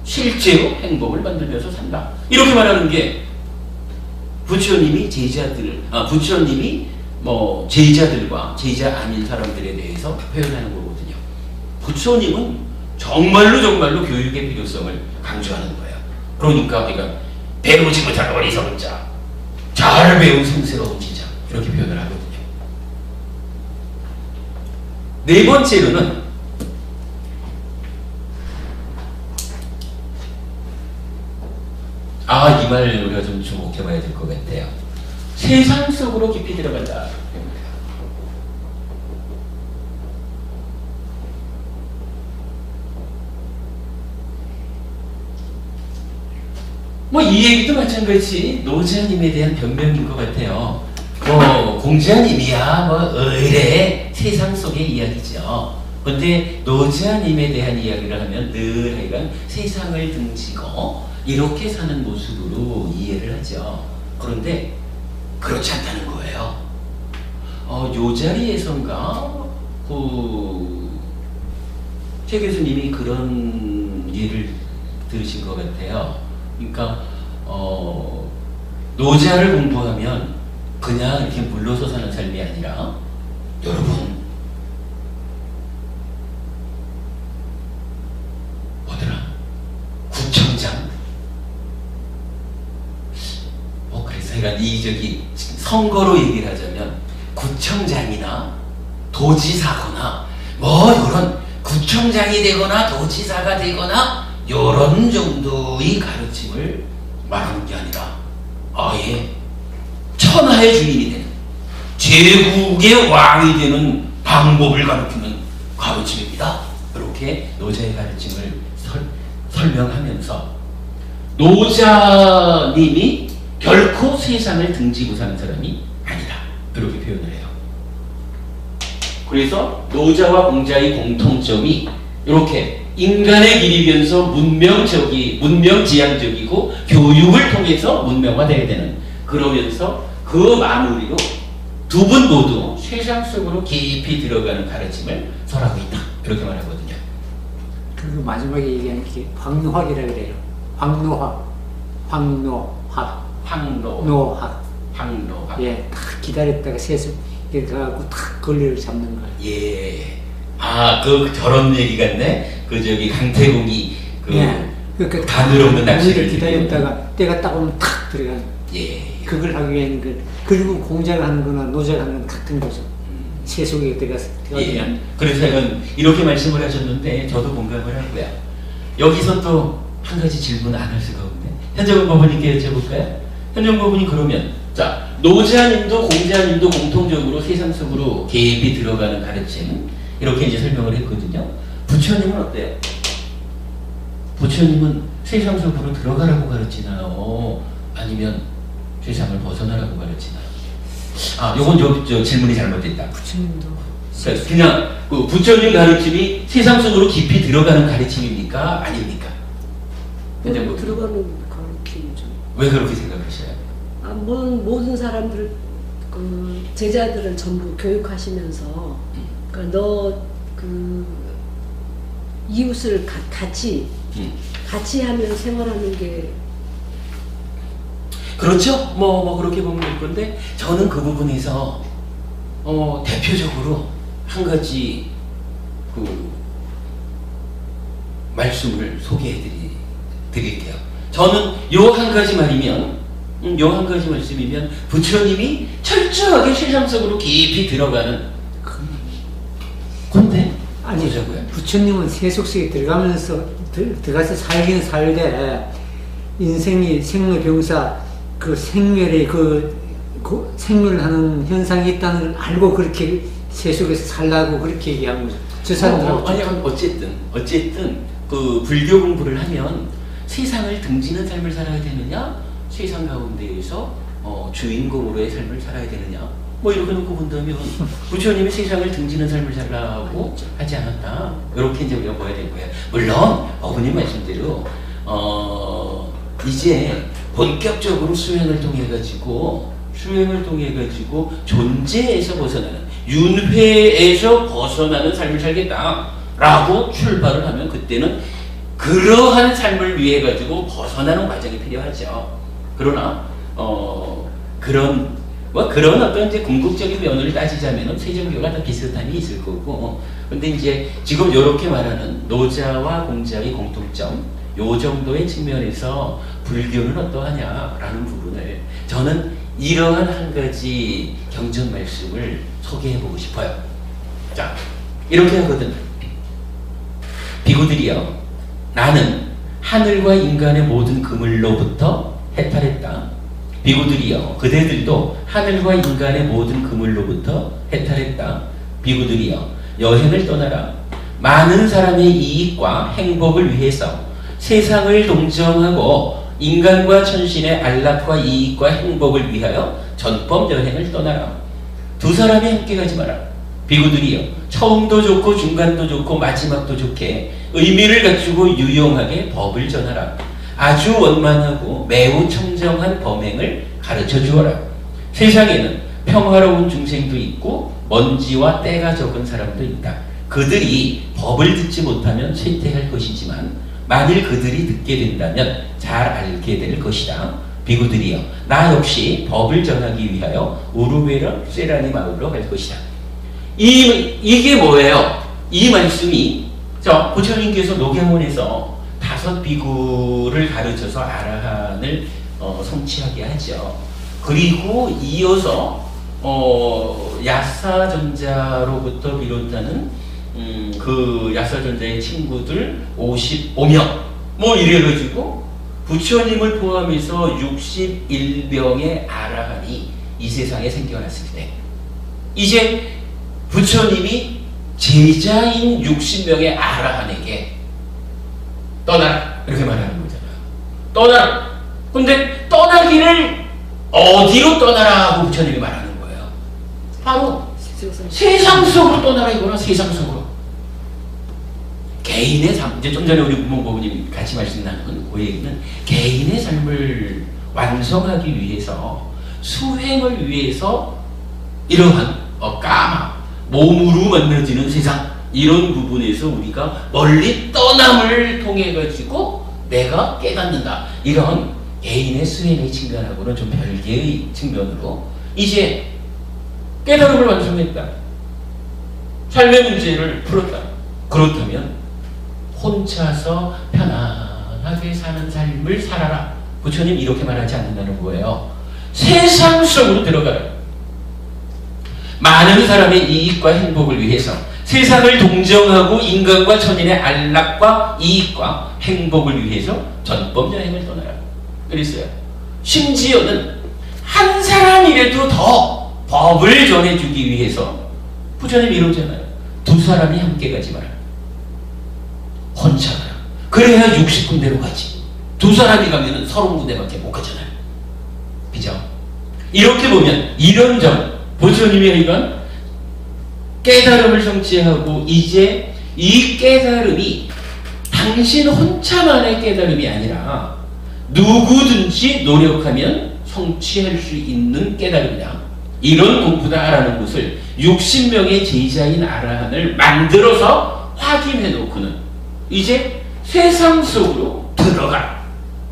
실제로 행복을 만들면서 산다. 이렇게 말하는 게 부처님이 부처님이 뭐 제자들과 제자 아닌 사람들에 대해서 표현하는 거거든요. 부처님은 정말로 교육의 필요성을 강조하는 거예요. 그러니까 배우지 못한 어리석은 자, 잘 배운 성스러운 제자, 이렇게 표현을 하거든요. 네 번째로는 이 말 우리가 좀 주목해봐야 될 것 같아요. 세상 속으로 깊이 들어간다. 뭐 이 얘기도 마찬가지 노자님에 대한 변명인 것 같아요. 뭐 공자님이야 뭐 의뢰 세상 속의 이야기죠. 근데 노자님에 대한 이야기를 하면 늘 하여간 세상을 등지고 이렇게 사는 모습으로 이해를 하죠. 그런데 그렇지 않다는 거예요. 요 자리에선가 최 교수님이 그런 예를 들으신 것 같아요. 그러니까 노자를 공부하면 그냥 이렇게 물러서 사는 삶이 아니라 여러분 뭐더라? 구청장 뭐 그랬어요. 제가 이 선거로 얘기를 하자면 구청장이나 도지사거나 뭐 이런 구청장이 되거나 도지사가 되거나 이런 정도의 가르침을 말하는 게 아니라 아예 천하의 주인이 되는 제국의 왕이 되는 방법을 가르치는 가르침입니다. 이렇게 노자의 가르침을 설명하면서 노자님이 결코 세상을 등지고 사는 사람이 아니다. 그렇게 표현을 해요. 그래서 노자와 공자의 공통점이 이렇게 인간의 길이면서 문명지향적이고 교육을 통해서 문명화되어야 되는, 그러면서 그 마무리로 두 분 모두 세상 속으로 깊이 들어가는 가르침을 설하고 있다. 그렇게 말하거든요. 그리고 마지막에 얘기하는 게 황노학이라 그래요. 황노학. 예, 딱 기다렸다가 세수 가고 탁 권리를 잡는 거예요. 예. 아, 저런 얘기 같네. 강태공이 예. 그러니까 바늘 없는 낚시를 기다렸다가 때가 딱 오면 탁 들어가는. 예. 그걸 하기 위해는 그리고 공자가 하는 거나 노자가 하는 건 같은 거죠. 세속에 들어가서 예. 그래서 이렇게 말씀을 하셨는데 저도 공감을 하고요. 여기서 또 한 가지 질문 안 할 수가 없네. 현정훈 법원님께 여쭤볼까요? 현정훈 법원님, 그러면 자, 노자님도 공자님도 공통적으로 세상 속으로 개입이 들어가는 가르침, 이렇게 이제 설명을 했거든요. 부처님은 어때요? 부처님은 세상 속으로 들어가라고 가르치나요? 아니면 세상을 벗어나라고 가르치나요? 아, 요건 저 질문이 잘못됐다. 부처님도 그냥 그 부처님 가르침이 세상 속으로 깊이 들어가는 가르침입니까? 아닙니까? 근데 뭐 들어가는 가르침이죠. 왜 그렇게 생각하셔요? 모든 사람들, 제자들은 전부 교육하시면서, 이웃을 같이 하면 생활하는 게. 그렇죠? 그렇게 보면 될 건데, 저는 그 부분에서, 대표적으로 한 가지, 말씀을 소개해 드릴게요. 저는 요 한 가지 말이면, 요 한 가지 말씀이면, 부처님이 철저하게 세상 속으로 깊이 들어가는 건데, 아니, 보자고요. 부처님은 세속 속에 들어가면서 들어가서 살긴 살되 인생이 생로병사 생멸의 생멸하는 현상이 있다는 걸 알고 그렇게 세속에서 살라고 그렇게 얘기한 거죠. 저 사람들하고 아니, 어쨌든 그 불교 공부를 하면 세상을 등지는 삶을 살아야 되느냐, 세상 가운데에서 주인공으로의 삶을 살아야 되느냐, 이렇게 놓고 본다면 부처님이 세상을 등지는 삶을 살라고 하지 않았다. 이렇게 이제 우리가 봐야 될 거예요. 물론 어머님 말씀대로 이제 본격적으로 수행을 통해 가지고 존재에서 벗어나는, 윤회에서 벗어나는 삶을 살겠다라고 출발을 하면, 그때는 그러한 삶을 위해 가지고 벗어나는 과정이 필요하죠. 그러나 그런 어떤 이제 궁극적인 면을 따지자면 세종교가 다 비슷함이 있을 거고, 근데 이제 지금 이렇게 말하는 노자와 공자의 공통점, 요 정도의 측면에서 불교는 어떠하냐라는 부분을 저는 이러한 한 가지 경전 말씀을 소개해 보고 싶어요. 자, 이렇게 하거든. 비구들이여, 나는 하늘과 인간의 모든 그물로부터 해탈했다. 비구들이여, 그대들도 하늘과 인간의 모든 그물로부터 해탈했다. 비구들이여, 여행을 떠나라. 많은 사람의 이익과 행복을 위해서 세상을 동정하고 인간과 천신의 안락과 이익과 행복을 위하여 전법 여행을 떠나라. 두 사람이 함께 가지 마라. 비구들이여, 처음도 좋고 중간도 좋고 마지막도 좋게 의미를 갖추고 유용하게 법을 전하라. 아주 원만하고 매우 청정한 범행을 가르쳐 주어라. 세상에는 평화로운 중생도 있고 먼지와 때가 적은 사람도 있다. 그들이 법을 듣지 못하면 쇠퇴할 것이지만 만일 그들이 듣게 된다면 잘 알게 될 것이다. 비구들이여, 나 역시 법을 전하기 위하여 우르베라 세라니 마을로 갈 것이다. 이게 뭐예요? 이 말씀이 부처님께서 노경원에서 5 비구를 가르쳐서 아라한을 성취하게 하죠. 그리고 이어서 야사전자로부터 비롯하는 그 야사전자의 친구들 55명 뭐 이래가지고 부처님을 포함해서 61명의 아라한이 이 세상에 생겨났을 때 이제 부처님이 제자인 60명의 아라한에게 떠나라 이렇게 말하는 거잖아요. 떠나라. 근데 떠나기를 어디로 떠나라 하고 부처님이 말하는 거예요. 바로 세상 속으로 떠나라 이거나 세상 속으로. 개인의 삶, 이제 좀 전에 우리 무명보부님 같이 말씀 나눈 그 얘기는 개인의 삶을 완성하기 위해서 수행을 위해서 이러한 까마 몸으로 만들어지는 세상 이런 부분에서 우리가 멀리 떠남을 통해 가지고 내가 깨닫는다 이런 개인의 수행의 측면하고는 좀 별개의 측면으로 이제 깨달음을 완성했다. 삶의 문제를 풀었다. 그렇다면 혼자서 편안하게 사는 삶을 살아라. 부처님 이렇게 말하지 않는다는 거예요. 세상 속으로 들어가라. 많은 사람의 이익과 행복을 위해서 세상을 동정하고 인간과 천인의 안락과 이익과 행복을 위해서 전법 여행을 떠나라. 그랬어요. 심지어는 한 사람이라도 더 법을 전해주기 위해서 부처님 이러잖아요. 두 사람이 함께 가지 마라. 혼자 가라. 그래야 60군데로 가지. 두 사람이 가면은 30군데밖에 못 가잖아요. 그죠? 이렇게 보면 이런 점 부처님의 이건 깨달음을 성취하고 이제 이 깨달음이 당신 혼자만의 깨달음이 아니라 누구든지 노력하면 성취할 수 있는 깨달음이다. 이런 공부다라는 것을 60명의 제자인 아라한을 만들어서 확인해 놓고는 이제 세상 속으로 들어가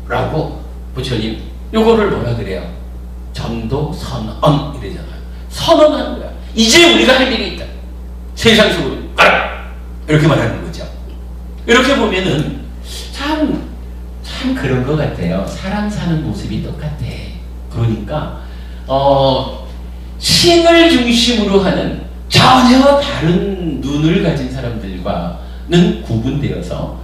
라고 부처님 요거를 뭐라 그래요? 전도 선언 이러잖아요. 선언하는 거야. 이제 우리가 할 일이 있다. 세상 속으로 가라 이렇게 말하는 거죠. 이렇게 보면은 참 그런 것 같아요. 사람 사는 모습이 똑같아. 그러니까 신을 중심으로 하는 전혀 다른 눈을 가진 사람들과는 구분되어서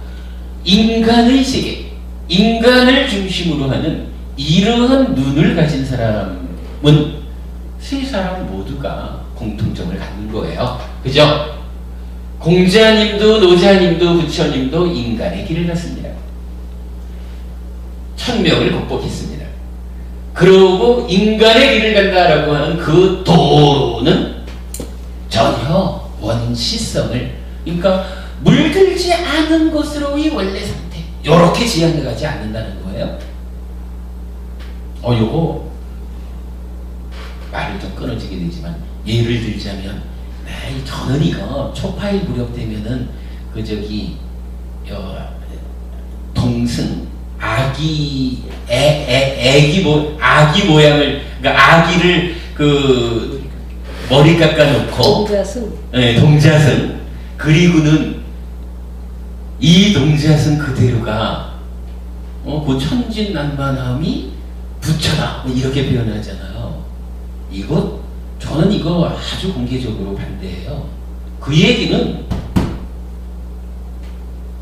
인간의 세계, 인간을 중심으로 하는 이러한 눈을 가진 사람은 세 사람 모두가 공통점을 갖는 거예요. 그죠? 공자님도 노자님도 부처님도 인간의 길을 갔습니다. 1000명을 극복했습니다. 그러고 인간의 길을 간다라고 하는 그 도는 전혀 원시성을, 그러니까 물들지 않은 것으로의 원래 상태, 요렇게 지향해가지 않는다는 거예요. 요거 말을 좀 끊어지게 되지만 예를 들자면, 저는 이거 초파일 무렵 되면은 동승 아기 모양을, 그러니까 아기를 머리 깎아놓고 동자승. 네, 동자승. 그리고는 이 동자승 그대로가 그 천진난만함이 부처다 이렇게 표현하잖아요. 저는 이거 아주 공개적으로 반대해요. 그 얘기는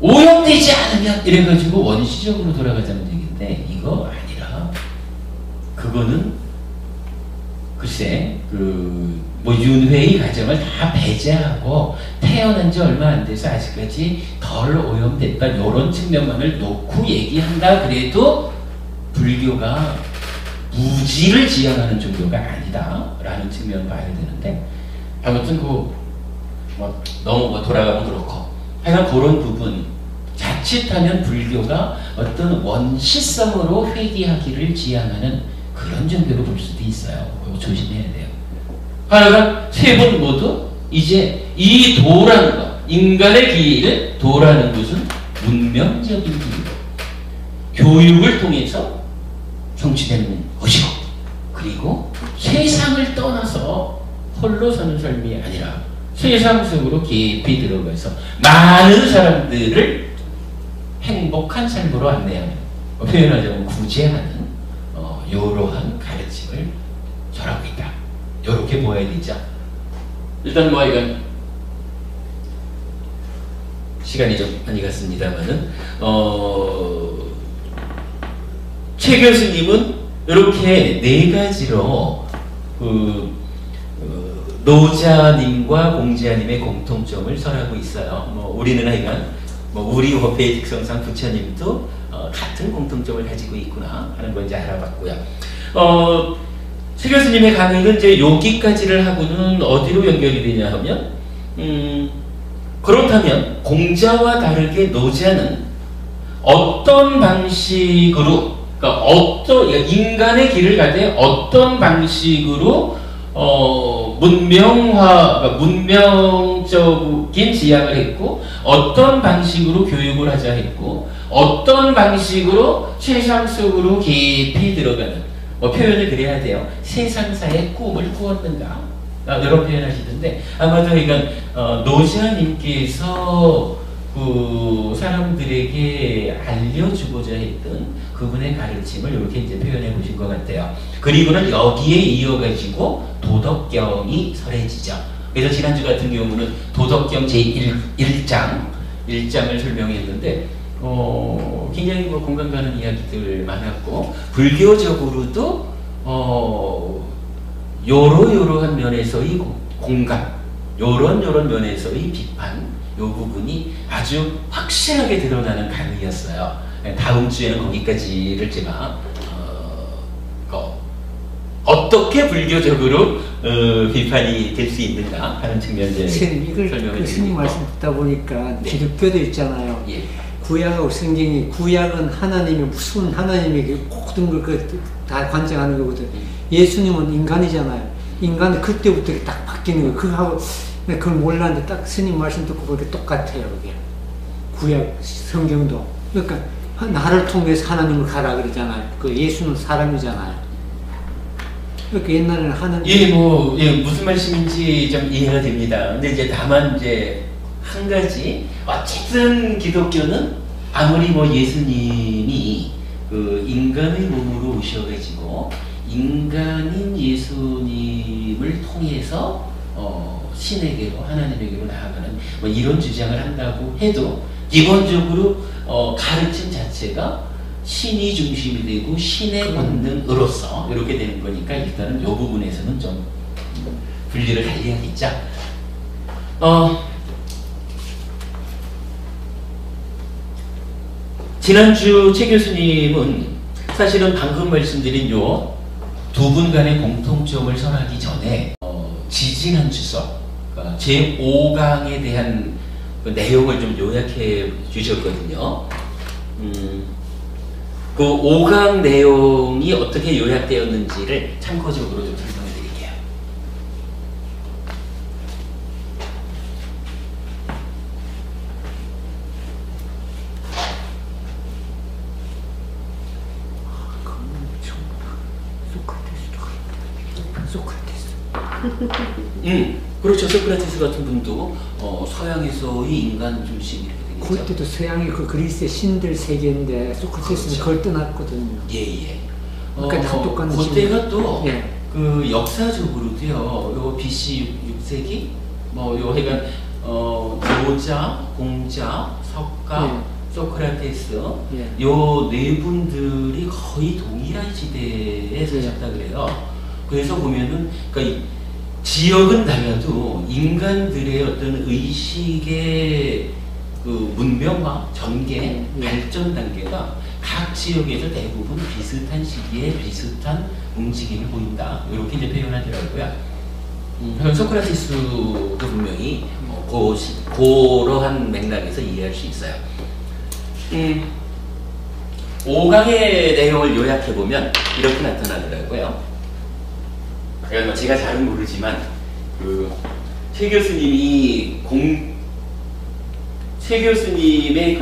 오염되지 않으면 이래가지고 원시적으로 돌아가자는 얘기인데, 이거 아니라 그거는 글쎄 윤회의 과정을 다 배제하고 태어난 지 얼마 안 돼서 아직까지 덜 오염됐다 이런 측면만을 놓고 얘기한다 그래도 불교가 무지를 지향하는 종교가 아니다 라는 측면을 봐야 되는데, 아무튼 너무 돌아가면 그렇고 하여간 그런 부분, 자칫하면 불교가 어떤 원시성으로 회귀하기를 지향하는 그런 종교로 볼 수도 있어요. 조심해야 돼요. 하여간 세 분 모두 이제 이 도라는 것, 인간의 길을 도라는 것은 문명적인 길이고 교육을 통해서 성취되는 것이고, 그리고 세상을 떠나서 홀로 사는 삶이 아니라 세상 속으로 깊이 들어가서 많은 사람들을 행복한 삶으로 안내하는, 표현하자면 구제하는 이러한 가르침을 전하고 있다. 이렇게 보아야 되죠. 일단 뭐 이건 시간이 좀 많이 갔습니다만은 최 교수님은 이렇게 네 가지로 노자님과 공자님의 공통점을 설하고 있어요. 뭐 우리는 하여간 우리 법회의 특성상 부처님도 같은 공통점을 가지고 있구나 하는 걸 이제 알아봤고요. 최 교수님의 강의는 이제 여기까지를 하고는 어디로 연결이 되냐 하면 그렇다면 공자와 다르게 노자는 어떤 방식으로 그러니까 인간의 길을 가되 어떤 방식으로 그러니까 문명적인 지향을 했고 어떤 방식으로 교육을 하자 했고 어떤 방식으로 세상 속으로 깊이 들어가는 표현을 그래야 돼요. 세상사의 꿈을 꾸었는가 이런 표현하시던데 아마도 그러니까 노자님께서 그 사람들에게 알려주고자 했던 그분의 가르침을 이렇게 이제 표현해 보신 것 같아요. 그리고는 여기에 이어가지고 도덕경이 설해지죠. 그래서 지난주 같은 경우는 도덕경 제1장을 설명했는데 굉장히 공감 가는 이야기들 많았고 불교적으로도 요러한 면에서의 공감, 요런 면에서의 비판 요 부분이 아주 확실하게 드러나는 강의였어요. 다음 주에는 거기까지를 제가 어떻게 불교적으로 비판이 될 수 있는가 하는 측면을 이걸 설명을 스님 말씀 듣다 보니까 네. 기독교도 있잖아요. 예. 구약하고 성경이 구약은 하나님의 무슨 하나님에게 모든 걸 다 관장하는 거거든. 예수님은 인간이잖아요. 인간은 그때부터 딱 바뀌는 거예요. 그거하고 그걸 몰랐는데 딱 스님 말씀 듣고 보니까 똑같아요. 그게 구약 성경도 그러니까 나를 통해서 하나님을 가라 그러잖아요. 그 예수는 사람이잖아요. 그러니까 옛날에는 하나님 무슨 말씀인지 좀 이해가 됩니다. 근데 이제 다만 이제 한 가지 어쨌든 기독교는 아무리 예수님이 그 인간의 몸으로 오셔가지고 인간인 예수님을 통해서 신에게로 하나님에게로 나아가는 이런 주장을 한다고 해도 기본적으로 가르침 자체가 신이 중심이 되고 신의 본능으로서 이렇게 되는 거니까 일단은 이 부분에서는 좀 분리를 달리하겠죠. 지난주 최 교수님은 사실은 방금 말씀드린 요 두 분 간의 공통점을 설하기 전에 지지난 주석 제5강에 대한 그 내용을 좀 요약해 주셨거든요. 그 5강 내용이 어떻게 요약되었는지를 참고적으로 좀 설명해 드릴게요. 그렇죠. 소크라테스 같은 분도 서양에서의 인간 중심 이렇게 되겠죠. 그때도 서양이 그 그리스의 신들 세계인데 소크라테스는 그걸 떠났거든요. 예예. 그러니까 다 똑같은 그때가 또 예. 그 역사적으로도요. 요 BC 6세기 요 하여간 노자, 공자, 석가, 소크라테스 예. 요 네 분들이 거의 동일한 시대에 사셨다 그래요. 그래서 보면은 그러니까 지역은 달라도 인간들의 어떤 의식의 그 문명화, 전개, 발전 단계가 각 지역에서 대부분 비슷한 시기에 비슷한 움직임을 보인다. 이렇게 이제 표현하더라고요. 소크라테스도 분명히 그러한 맥락에서 이해할 수 있어요. 5강의 내용을 요약해보면 이렇게 나타나더라고요. 그러니까 제가 잘은 모르지만 최 교수님이 최 교수님의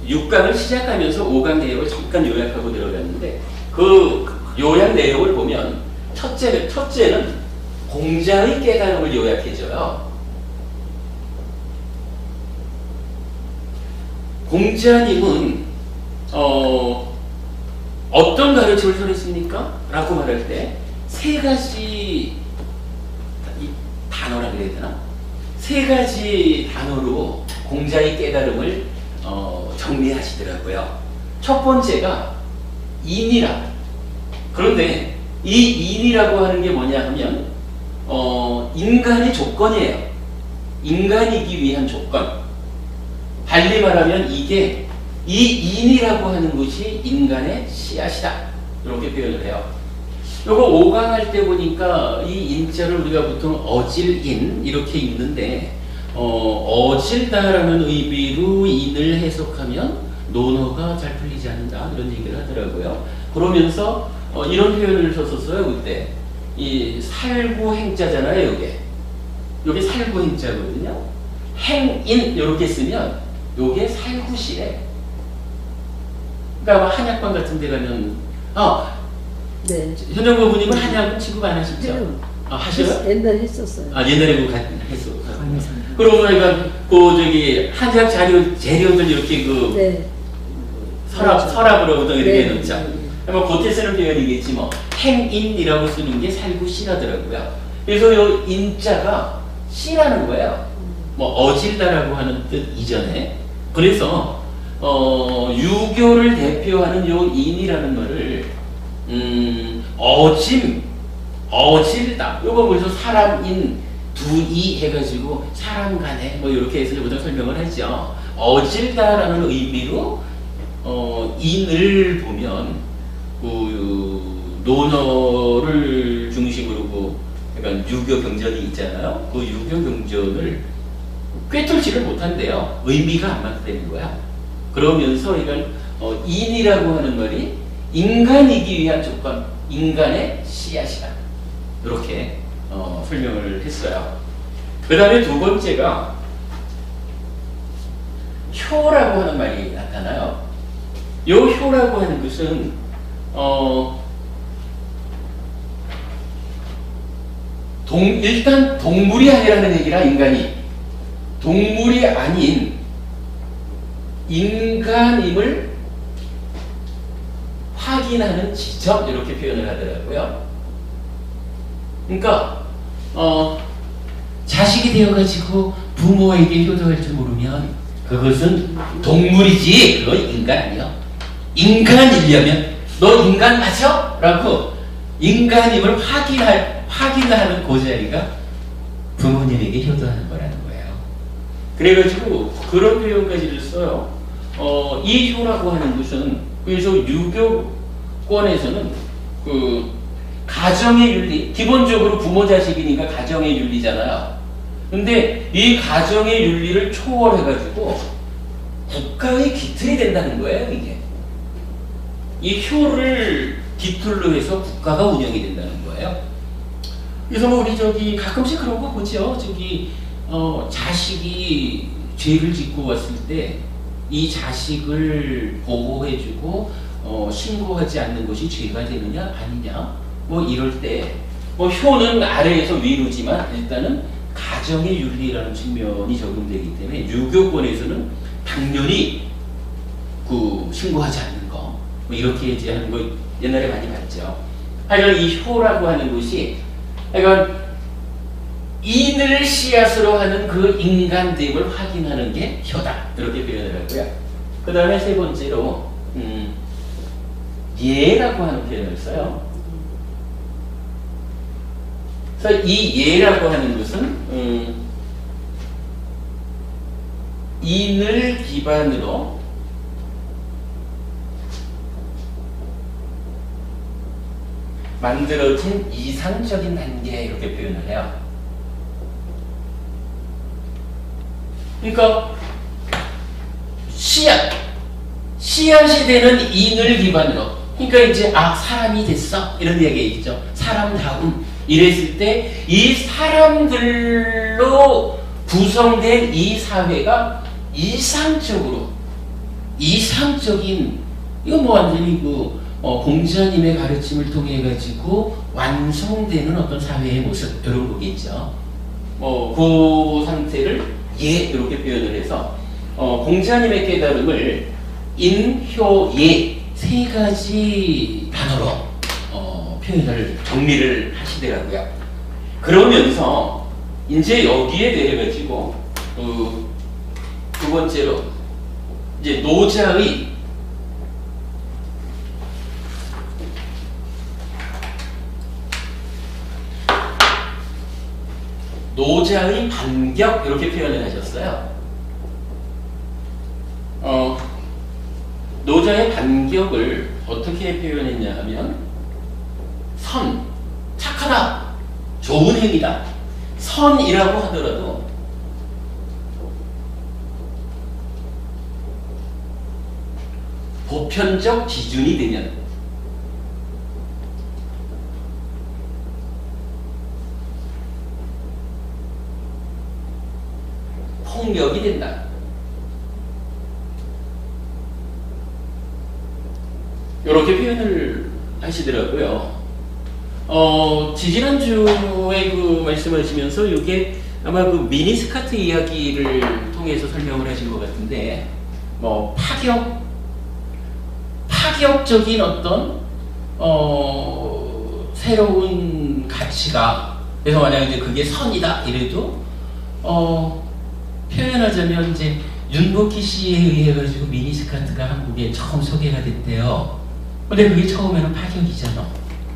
6강을 시작하면서 5강 내용을 잠깐 요약하고 들어갔는데 그 요약 내용을 보면 첫째는 공자의 깨달음을 요약해줘요. 공자님은 어떤 가르침을 설했습니까? 라고 말할 때 세 가지 단어라 그래야 되나? 세 가지 단어로 공자의 깨달음을 정리하시더라고요. 첫 번째가 인이라. 그런데 이 인이라고 하는 게 뭐냐 하면 인간의 조건이에요. 인간이기 위한 조건. 달리 말하면 이게 이 인이라고 하는 것이 인간의 씨앗이다. 이렇게 표현을 해요. 요거 5강 할 때 보니까 이 인자를 우리가 보통 어질인 이렇게 읽는데 어질다라는 의미로 인을 해석하면 논어가 잘 풀리지 않는다 이런 얘기를 하더라고요. 그러면서 이런 표현을 썼었어요. 그때 이 살구 행자잖아요. 요게 살구 행자거든요. 행인 이렇게 쓰면 요게 살구시래. 그러니까 한약방 같은 데 가면 네. 현정부 부님은 한약은 취급 안 하시죠? 네. 하셔요? 옛날에 했었어요. 옛날에 그거 했어. 아니죠. 그러고 보니까 한약 재료들 이렇게 네. 서랍으로 우동 이렇게 네. 놓자. 네. 뭐 겉에 쓰는 표현이겠지 뭐. 행인이라고 쓰는 게 살구시라더라고요. 그래서 요 인자가 시라는 거예요. 뭐 어질다라고 하는 뜻 이전에. 그래서 유교를 대표하는 요 인이라는 말을 어질다. 요거 뭐서 사람인 두이 해가지고 사람 간에 뭐 이렇게 해서 보통 설명을 하죠. 어질다라는 의미로 인을 보면 그 논어를 중심으로 약간 유교 경전이 있잖아요. 그 유교 경전을 꿰뚫지를 못한대요. 의미가 안 맞다는 거야. 그러면서 이건 인이라고 하는 말이 인간이기 위한 조건, 인간의 씨앗이다. 이렇게 설명을 했어요. 그 다음에 두 번째가 효라고 하는 말이 나타나요. 요 효라고 하는 것은 일단 동물이 아니라는 얘기라. 인간이 동물이 아닌 인간임을 확인하는 지점 이렇게 표현을 하더라고요. 그러니까 자식이 되어가지고 부모에게 효도할 줄 모르면 그것은 동물이지 그건 인간 아니야. 인간이려면 너 인간 맞아? 라고 인간임을 확인하는 그 자리가 부모님에게 효도하는 거라는 거예요. 그래가지고 그런 표현까지를 써요. 이 효라고 하는 것은 그래서 유교권에서는 그 가정의 윤리, 기본적으로 부모 자식이니까 가정의 윤리잖아요. 근데 이 가정의 윤리를 초월해가지고 국가의 기틀이 된다는 거예요, 이게. 이 효를 기틀로 해서 국가가 운영이 된다는 거예요. 그래서 뭐 우리 가끔씩 그런 거 보죠. 자식이 죄를 짓고 왔을 때 이 자식을 보호해주고 신고하지 않는 것이 죄가 되느냐 아니냐 뭐 이럴 때 뭐 효는 아래에서 위로지만 일단은 가정의 윤리라는 측면이 적용되기 때문에 유교권에서는 당연히 그 신고하지 않는 거 뭐 이렇게 이제 하는 거 옛날에 많이 봤죠. 하여간 이 효라고 하는 것이 하여간 인을 씨앗으로 하는 그 인간됨을 확인하는 게 효다. 이렇게 표현을 하고요. 그 다음에 세 번째로 예라고 하는 표현을 써요. 그래서 이 예라고 하는 것은 인을 기반으로 만들어진 이상적인 단계 이렇게 표현을 해요. 그러니까 씨앗이 되는 인을 기반으로 그러니까 이제 사람이 됐어 이런 얘기겠죠. 사람다움 이랬을 때 이 사람들로 구성된 이 사회가 이상적인 이거 뭐 완전히 공자님의 가르침을 통해 가지고 완성되는 어떤 사회의 모습 이런 거겠죠. 그 상태를 이렇게 표현을 해서 공자님의 깨달음을 인효예 세 가지 단어로 표현을 정리를 하시더라고요. 그러면서 이제 여기에 대해 가지고 두 번째로 이제 노자의 반격 이렇게 표현을 하셨어요. 노자의 반격을 어떻게 표현했냐 하면 선, 착하다, 좋은 행위다. 선이라고 하더라도 보편적 기준이 되면 폭력이 된다. 이렇게 표현을 하시더라고요. 지지난주에 그 말씀하시면서 이게 아마 그 미니스커트 이야기를 통해서 설명을 하신 것 같은데, 뭐 파격적인 어떤 새로운 가치가, 그래서 만약 이제 그게 선이다 이래도 표현하자면 이제 윤복희 씨에 의해 가지고 미니스커트가 한국에 처음 소개가 됐대요. 근데 그게 처음에는 파격이잖아.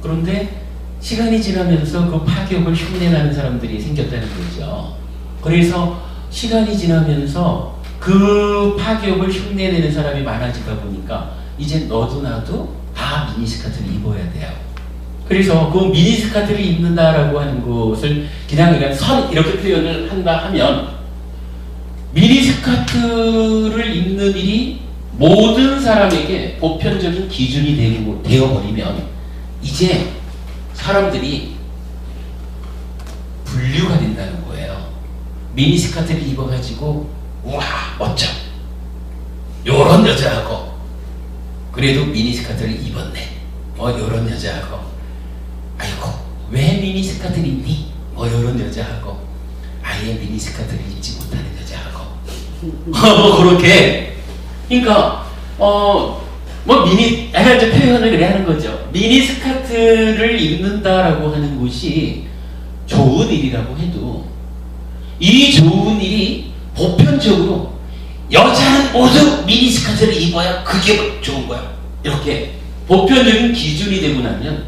그런데 시간이 지나면서 그 파격을 흉내내는 사람들이 생겼다는 거죠. 그래서 시간이 지나면서 그 파격을 흉내내는 사람이 많아지다 보니까 이제 너도 나도 다 미니스커트를 입어야 돼요. 그래서 그 미니스커트를 입는다라고 하는 것을 그냥 선 이렇게 표현을 한다 하면, 미니스커트를 입는 일이 모든 사람에게 보편적인 기준이 되어버리면 이제 사람들이 분류가 된다는 거예요. 미니스커트를 입어가지고 우와 멋져, 요런 여자하고 그래도 미니스커트를 입었네, 요런 여자하고 아이고 왜 미니스커트를 입니, 요런 여자하고 아예 미니스커트를 입지 못하는 여자하고 그렇게. 그러니까 내가 이제 표현을 그래 하는 거죠. 미니스커트를 입는다라고 하는 것이 좋은 일이라고 해도 이 좋은 일이 보편적으로 여자는 모두 미니스커트를 입어야 그게 좋은 거야, 이렇게 보편적인 기준이 되고 나면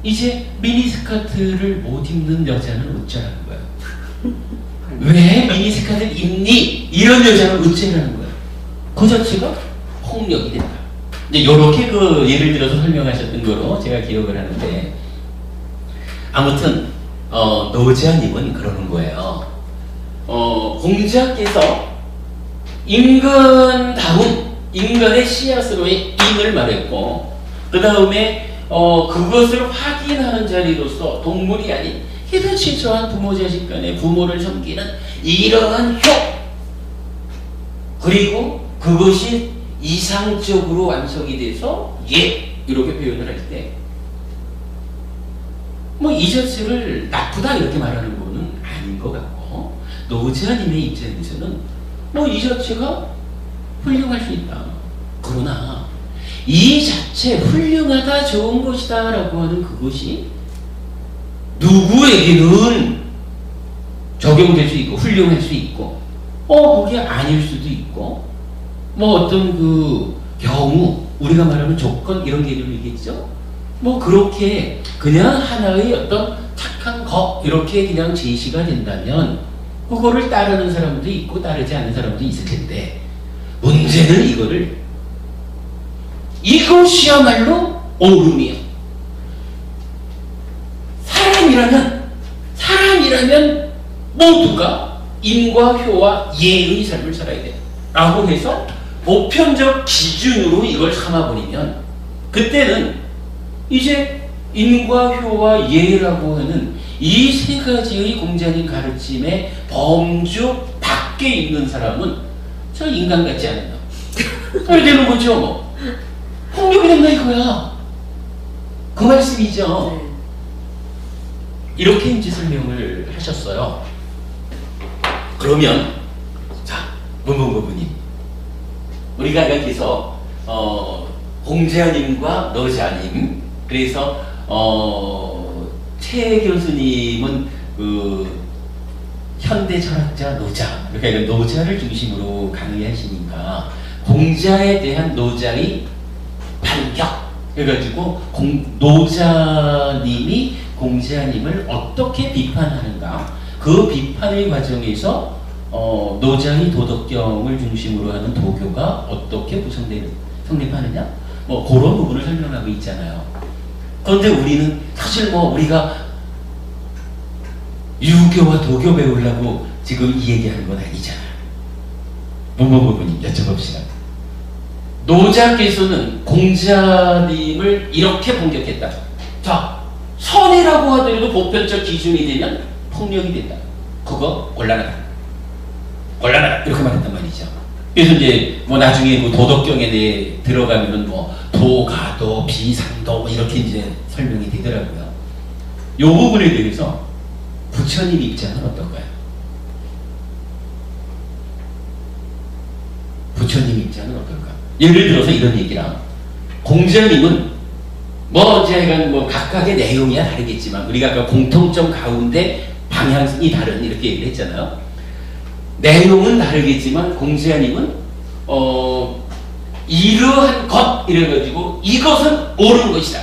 이제 미니스커트를 못 입는 여자는 어쩌라는 거야. 왜 미니스커트를 입니? 이런 여자는 어쩌라는 거야. 그 자체가 폭력이 된다. 이제 요렇게 그 예를 들어서 설명하셨던 거로 제가 기억을 하는데, 아무튼 노자님은 그러는 거예요. 공자께서 인간다운 인간의 씨앗으로의 인을 말했고, 그 다음에 그것을 확인하는 자리로서 동물이 아닌 희등치초한 부모 자식 간의 부모를 섬기는 이러한 효, 그리고 그것이 이상적으로 완성이 돼서 이렇게 표현을 할 때 이 자체를 나쁘다 이렇게 말하는 거는 아닌 것 같고, 노자님의 입장에서는 이 자체가 훌륭할 수 있다. 그러나 이 자체 훌륭하다, 좋은 것이다 라고 하는 그것이 누구에게는 적용될 수 있고 훌륭할 수 있고 그게 아닐 수도 있고, 어떤 그 경우, 우리가 말하는 조건 이런 개념이겠죠. 그렇게 그냥 하나의 어떤 착한 거 이렇게 그냥 제시가 된다면 그거를 따르는 사람도 있고 따르지 않는 사람도 있을 텐데, 문제는 이것이야말로 옳음이야. 사람이라면 모두가 인과 효와 예의 삶을 살아야 돼 라고 해서 보편적 기준으로 이걸 삼아버리면, 그때는 이제 인과 효와 예라고 하는 이 세 가지의 공자님 가르침의 범주 밖에 있는 사람은 저 인간 같지 않나 그래 되는 거죠. 폭력이 된다 이거야. 그 말씀이죠. 이렇게 이제 설명을 하셨어요. 그러면 문봉고부님, 우리가 여기서 공자님과 노자님. 그래서 최 교수님은 그 현대 철학자 노자, 그러니까 노자를 중심으로 강의하시니까 공자에 대한 노자의 반격, 그래가지고 노자님이 공자님을 어떻게 비판하는가, 그 비판의 과정에서 노자의 도덕경을 중심으로 하는 도교가 어떻게 성립하느냐, 뭐 그런 부분을 설명하고 있잖아요. 그런데 우리는 사실 뭐 우리가 유교와 도교 배우려고 지금 이 얘기하는 건 아니잖아요. 문무부부님 여쭤봅시다. 노자께서는 공자님을 이렇게 공격했다. 자, 선이라고 하더라도 보편적 기준이 되면 폭력이 된다. 그거 곤란하다. 곤란하다. 이렇게 말했단 말이죠. 그래서 이제 뭐 나중에 그 도덕경에 대해 들어가면은 뭐 도가도 비상도 뭐 이렇게 이제 설명이 되더라고요. 이 부분에 대해서 부처님 입장은 어떨까요? 부처님 입장은 어떨까? 예를 들어서 이런 얘기랑, 공자님은 뭐 제가 뭐 각각의 내용이야 다르겠지만 우리가 아까 공통점 가운데 방향이 다른 이렇게 얘기를 했잖아요. 내용은 다르겠지만 공자님은 이러한 것 이래가지고 이것은 옳은 것이다.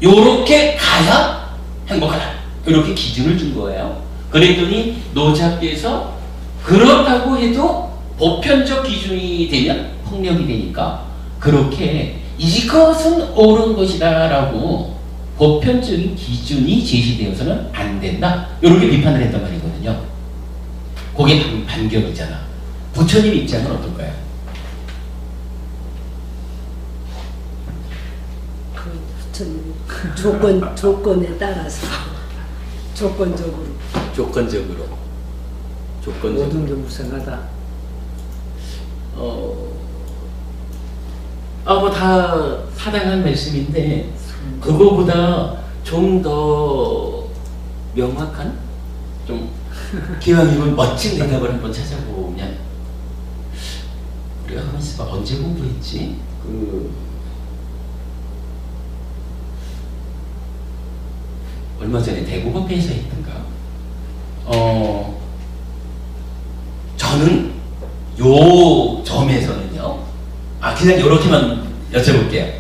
요렇게 가야 행복하다. 이렇게 기준을 준 거예요. 그랬더니 노자께서 그렇다고 해도 보편적 기준이 되면 폭력이 되니까 그렇게 이것은 옳은 것이다 라고 보편적인 기준이 제시되어서는 안 된다. 이렇게 비판을 했단 말이거든요. 그게 반격이잖아. 부처님 입장은 어떨까요? 그 부처님 조건에 따라서 조건적으로. 모든 게 무상하다. 뭐 다 타당한 말씀인데 그거보다 좀 더 명확한, 좀 기왕이면 멋진 대답을 한번 찾아보면, 우리가 가만히 있어봐. 언제 공부했지? 얼마 전에 대국어회에서 했던가. 저는 요 점에서는요, 그냥 요렇게만 여쭤볼게요.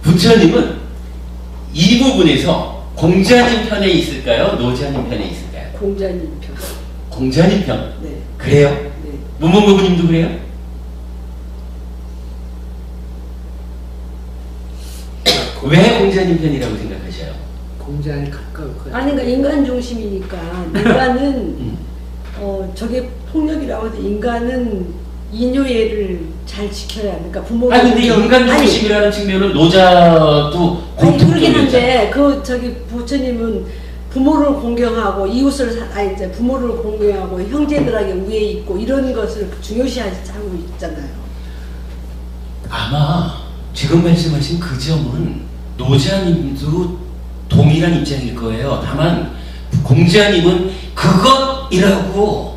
부처님은 이 부분에서 공자님 편에 있을까요? 노자님 편에 있을까요? 공자님 편. 공자님 편? 네. 그래요? 네. 문문부부님도 그래요? 왜 공자님 편이라고 생각하셔요? 공자에 가까울 거야. 아니 그러니까 인간 중심이니까 인간은 저게 폭력이라고 해도 인간은 인효애를 잘 지켜야 하니까 부모가. 근데 인간 중심이라는 측면은 노자도 그러긴 공통점이죠. 한데 저기 부처님은 부모를 공경하고 이웃을 이제 부모를 공경하고 형제들에게 우애 있고 이런 것을 중요시하고 있잖아요. 아마 지금 말씀하신 그 점은 노자님도 동일한 입장일 거예요. 다만 공자님은 그것이라고,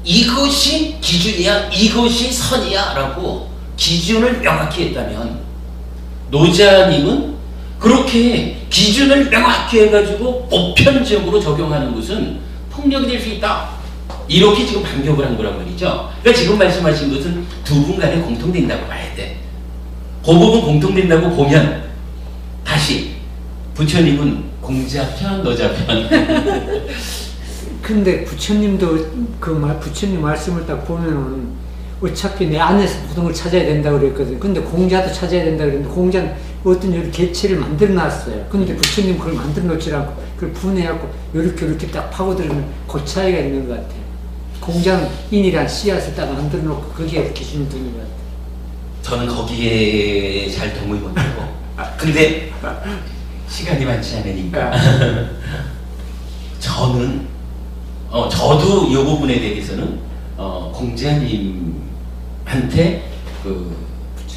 이것이 기준이야, 이것이 선이야 라고 기준을 명확히 했다면, 노자님은 그렇게 기준을 명확히 해가지고 보편적으로 적용하는 것은 폭력이 될 수 있다, 이렇게 지금 반격을 한 거란 말이죠. 그러니까 지금 말씀하신 것은 두 분 간에 공통된다고 봐야 돼. 그 부분 공통된다고 보면 다시 부처님은 공자 편, 노자 편. 근데 부처님도 부처님 말씀을 딱 보면은 어차피 내 안에서 모든 걸 찾아야 된다고 그랬거든. 근데 공자도 찾아야 된다고 그랬는데 공자는 어떤 요리 개체를 만들어 놨어요. 근데 부처님 그걸 만들어 놓지 않고 그걸 분해하고 요렇게 딱 파고들면 그 차이가 있는 것 같아요. 공자는 인이란 씨앗을 딱 만들어 놓고 거기에 기준을 두는 것 같아요. 저는 거기에 잘 동의 못하고, 근데 시간이 많지 않으니까 저는 저도 이 부분에 대해서는 공자님한테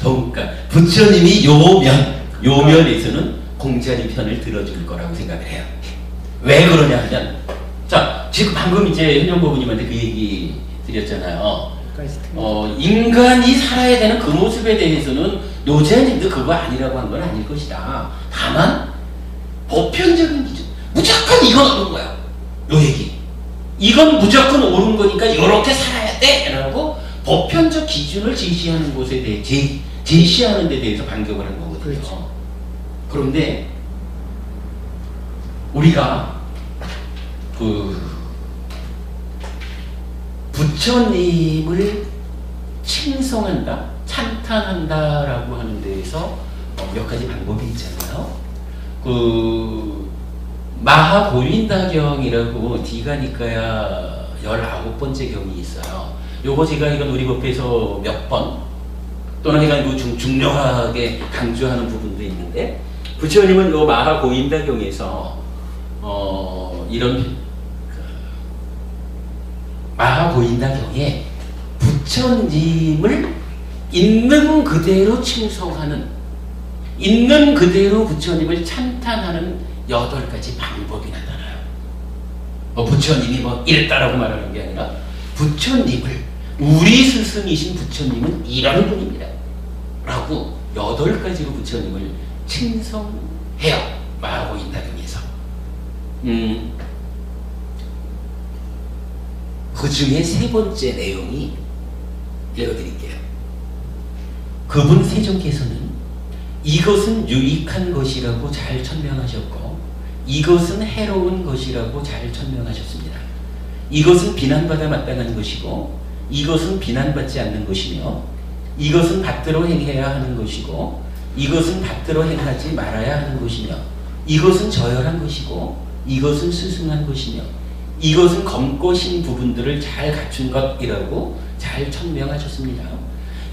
그러니까 부처님이 요 면에서는 공자님 편을 들어줄 거라고 생각을 해요. 왜 그러냐 하면, 자, 지금 방금 이제 현정부부님한테 그 얘기 드렸잖아요. 인간이 살아야 되는 그 모습에 대해서는 노재현님도 그거 아니라고 한 건 아닐 것이다. 다만 보편적인 기준, 무조건 이건 옳은 거야. 요 얘기. 이건 무조건 옳은 거니까 이렇게 살아야 돼! 라고 보편적 기준을 제시하는 곳에 대해 제시하는 데 대해서 반격을 한 거거든요. 그렇죠. 그런데 우리가 그 부처님을 칭송한다, 찬탄한다라고 하는 데에서 몇 가지 방법이 있잖아요. 그 마하고윈다경이라고 디가니까야 19번째 경이 있어요. 요거 제가 이건 우리 법회에서 몇 번 또는 제가 중요하게 강조하는 부분도 있는데, 부처님은 요 마하고윈다경에서 이런 마하고윈다경에 부처님을 있는 그대로 칭송하는, 있는 그대로 부처님을 찬탄하는 8가지 방법이 나타나요. 부처님이 뭐 이랬다라고 말하는 게 아니라 부처님을, 우리 스승이신 부처님은 이런 분입니다 라고 8가지로 부처님을 칭송해요. 마하고윈다경에서. 그 중에 3번째 내용이 읽어드릴게요. 그분 세존께서는 이것은 유익한 것이라고 잘 천명하셨고 이것은 해로운 것이라고 잘 천명하셨습니다. 이것은 비난받아 마땅한 것이고 이것은 비난받지 않는 것이며 이것은 받들어 행해야 하는 것이고 이것은 받들어 행하지 말아야 하는 것이며 이것은 저열한 것이고 이것은 스승한 것이며 이것은 검고신 부분들을 잘 갖춘 것이라고 잘 천명하셨습니다.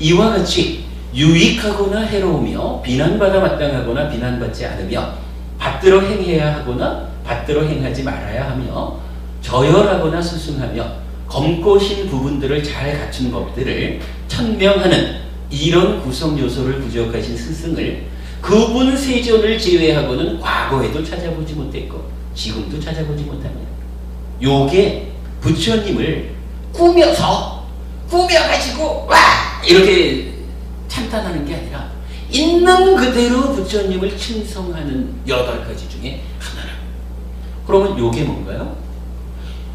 이와 같이 유익하거나 해로우며 비난받아 마땅하거나 비난받지 않으며 받들어 행해야 하거나 받들어 행하지 말아야 하며 저열하거나 스승하며 검고신 부분들을 잘 갖춘 법들을 천명하는 이런 구성 요소를 부족하신 스승을 그분 세존을 제외하고는 과거에도 찾아보지 못했고 지금도 찾아보지 못합니다. 요게 부처님을 꾸며가지고 와! 이렇게 찬탄하는 게 아니라 있는 그대로 부처님을 칭송하는 8가지 중에 하나라. 그러면 요게 뭔가요?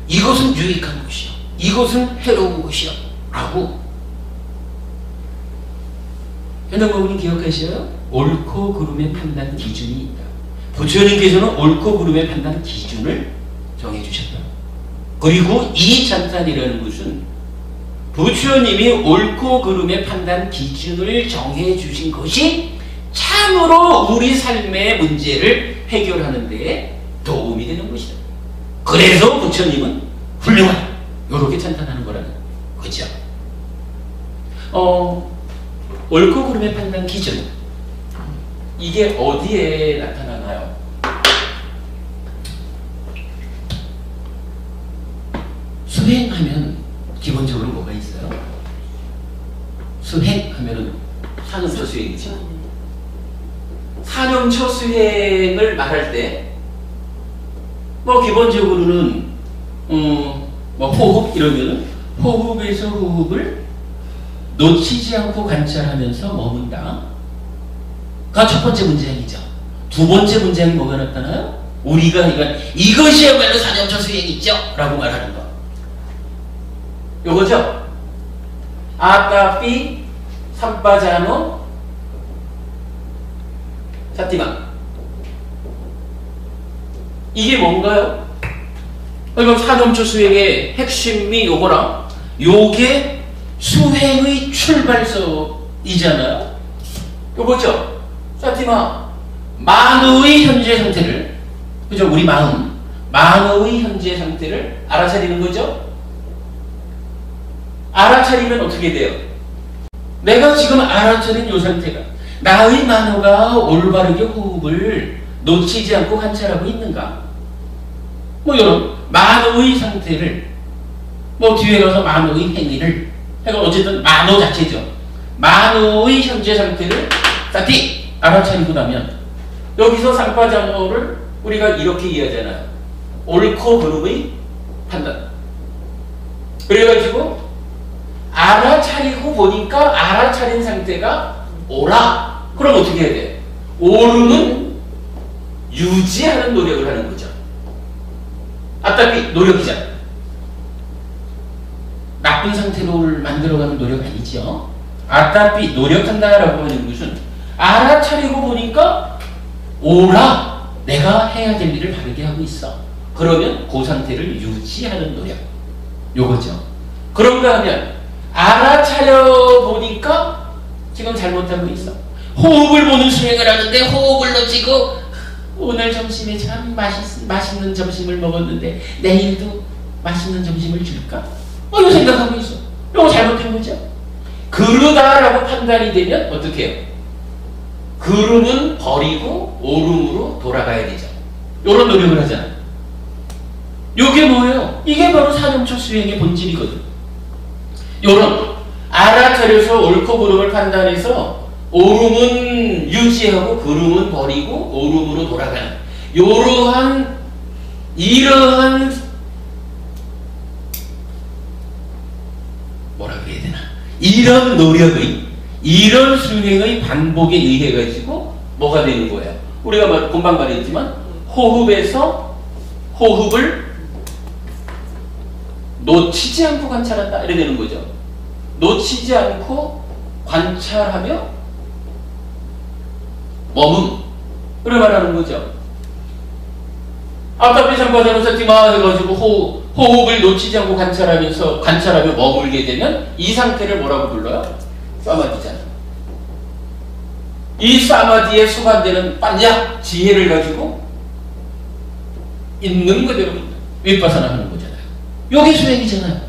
이것은 유익한 것이요, 이것은 해로운 것이요 라고 현장법은 기억하셔요? 옳고 그름의 판단 기준이 있다. 부처님께서는 옳고 그름의 판단 기준을 정해주셨다. 그리고 이 찬탄이라는 것은 부처님이 옳고 그름의 판단 기준을 정해주신 것이 참으로 우리 삶의 문제를 해결하는 데에 도움이 되는 것이다. 그래서 부처님은 훌륭하다, 이렇게 찬탄하는 거라는 거죠. 옳고 그름의 판단 기준, 이게 어디에 나타나나요? 수행하면 기본적으로 뭐가 있어요? 수행하면은 사념처 수행이죠. 사념처 수행을 말할 때 뭐 기본적으로는 뭐 호흡 이러면은 호흡에서 호흡을 놓치지 않고 관찰하면서 머문다. 가 첫 번째 문장이죠. 두 번째 문장이 뭐가 나타나요? 우리가 이것이야말로 사념처 수행이죠 라고 말하는 거. 요거죠? 아따피 삼빠자노 사티마. 이게 뭔가요? 그럼 사념처 수행의 핵심이 요거랑 요게 수행의 출발서이잖아요. 요거죠? 사티마, 만의 현재 상태를, 그죠? 우리 마음의 현재 상태를 알아차리는 거죠? 알아차리면 어떻게 돼요? 내가 지금 알아차린 요 상태가 나의 만호가 올바르게 호흡을 놓치지 않고 관찰하고 있는가? 뭐 이런 만호의 상태를, 뭐 뒤에 가서 만호의 행위를 해가 어쨌든 만호 자체죠. 만호의 현재 상태를 사티 알아차리고 나면 여기서 상파장어를 우리가 이렇게 이해하잖아요. 옳고 그름의 판단. 그래가지고 알아차리고 보니까 알아차린 상태가 오라. 그럼 어떻게 해야 돼? 오름은 유지하는 노력을 하는 거죠. 어차피 노력이잖아. 나쁜 상태를 만들어가는 노력 아니죠. 어차피 노력한다라고 하는 것은 알아차리고 보니까 오라, 내가 해야 될 일을 바르게 하고 있어. 그러면 그 상태를 유지하는 노력, 요거죠. 그런가 하면 알아차려 보니까 지금 잘못하고 있어. 호흡을 보는 수행을 하는데 호흡을 놓치고 오늘 점심에 참 맛있는 점심을 먹었는데 내일도 맛있는 점심을 줄까? 이거 생각하고 있어. 이거 잘못된 거죠. 그러다라고 판단이 되면 어떻게 해요? 그름은 버리고 오름으로 돌아가야 되죠. 이런 노력을 하잖아요. 이게 뭐예요? 이게 바로 사념초 수행의 본질이거든. 요런 알아차려서 옳고 그름을 판단해서 오름은 유지하고 그름은 버리고 오름으로 돌아가는 이러한 뭐라 그래야 되나? 이런 노력의 이런 수행의 반복에 의해 가지고 뭐가 되는 거예요? 우리가 금방 말했지만 호흡에서 호흡을 놓치지 않고 관찰한다 이래 되는 거죠. 놓치지 않고 관찰하며 머문 이래 말하는 거죠. 아까 비상과자로 세팅화 해가지고 호흡을 놓치지 않고 관찰하며 머물게 되면 이 상태를 뭐라고 불러요? 사마디잖아. 이 사마디에 수반되는 빨리 지혜를 가지고 있는 그대로 윗바사나 하는 거잖아요. 요게 수행이잖아요.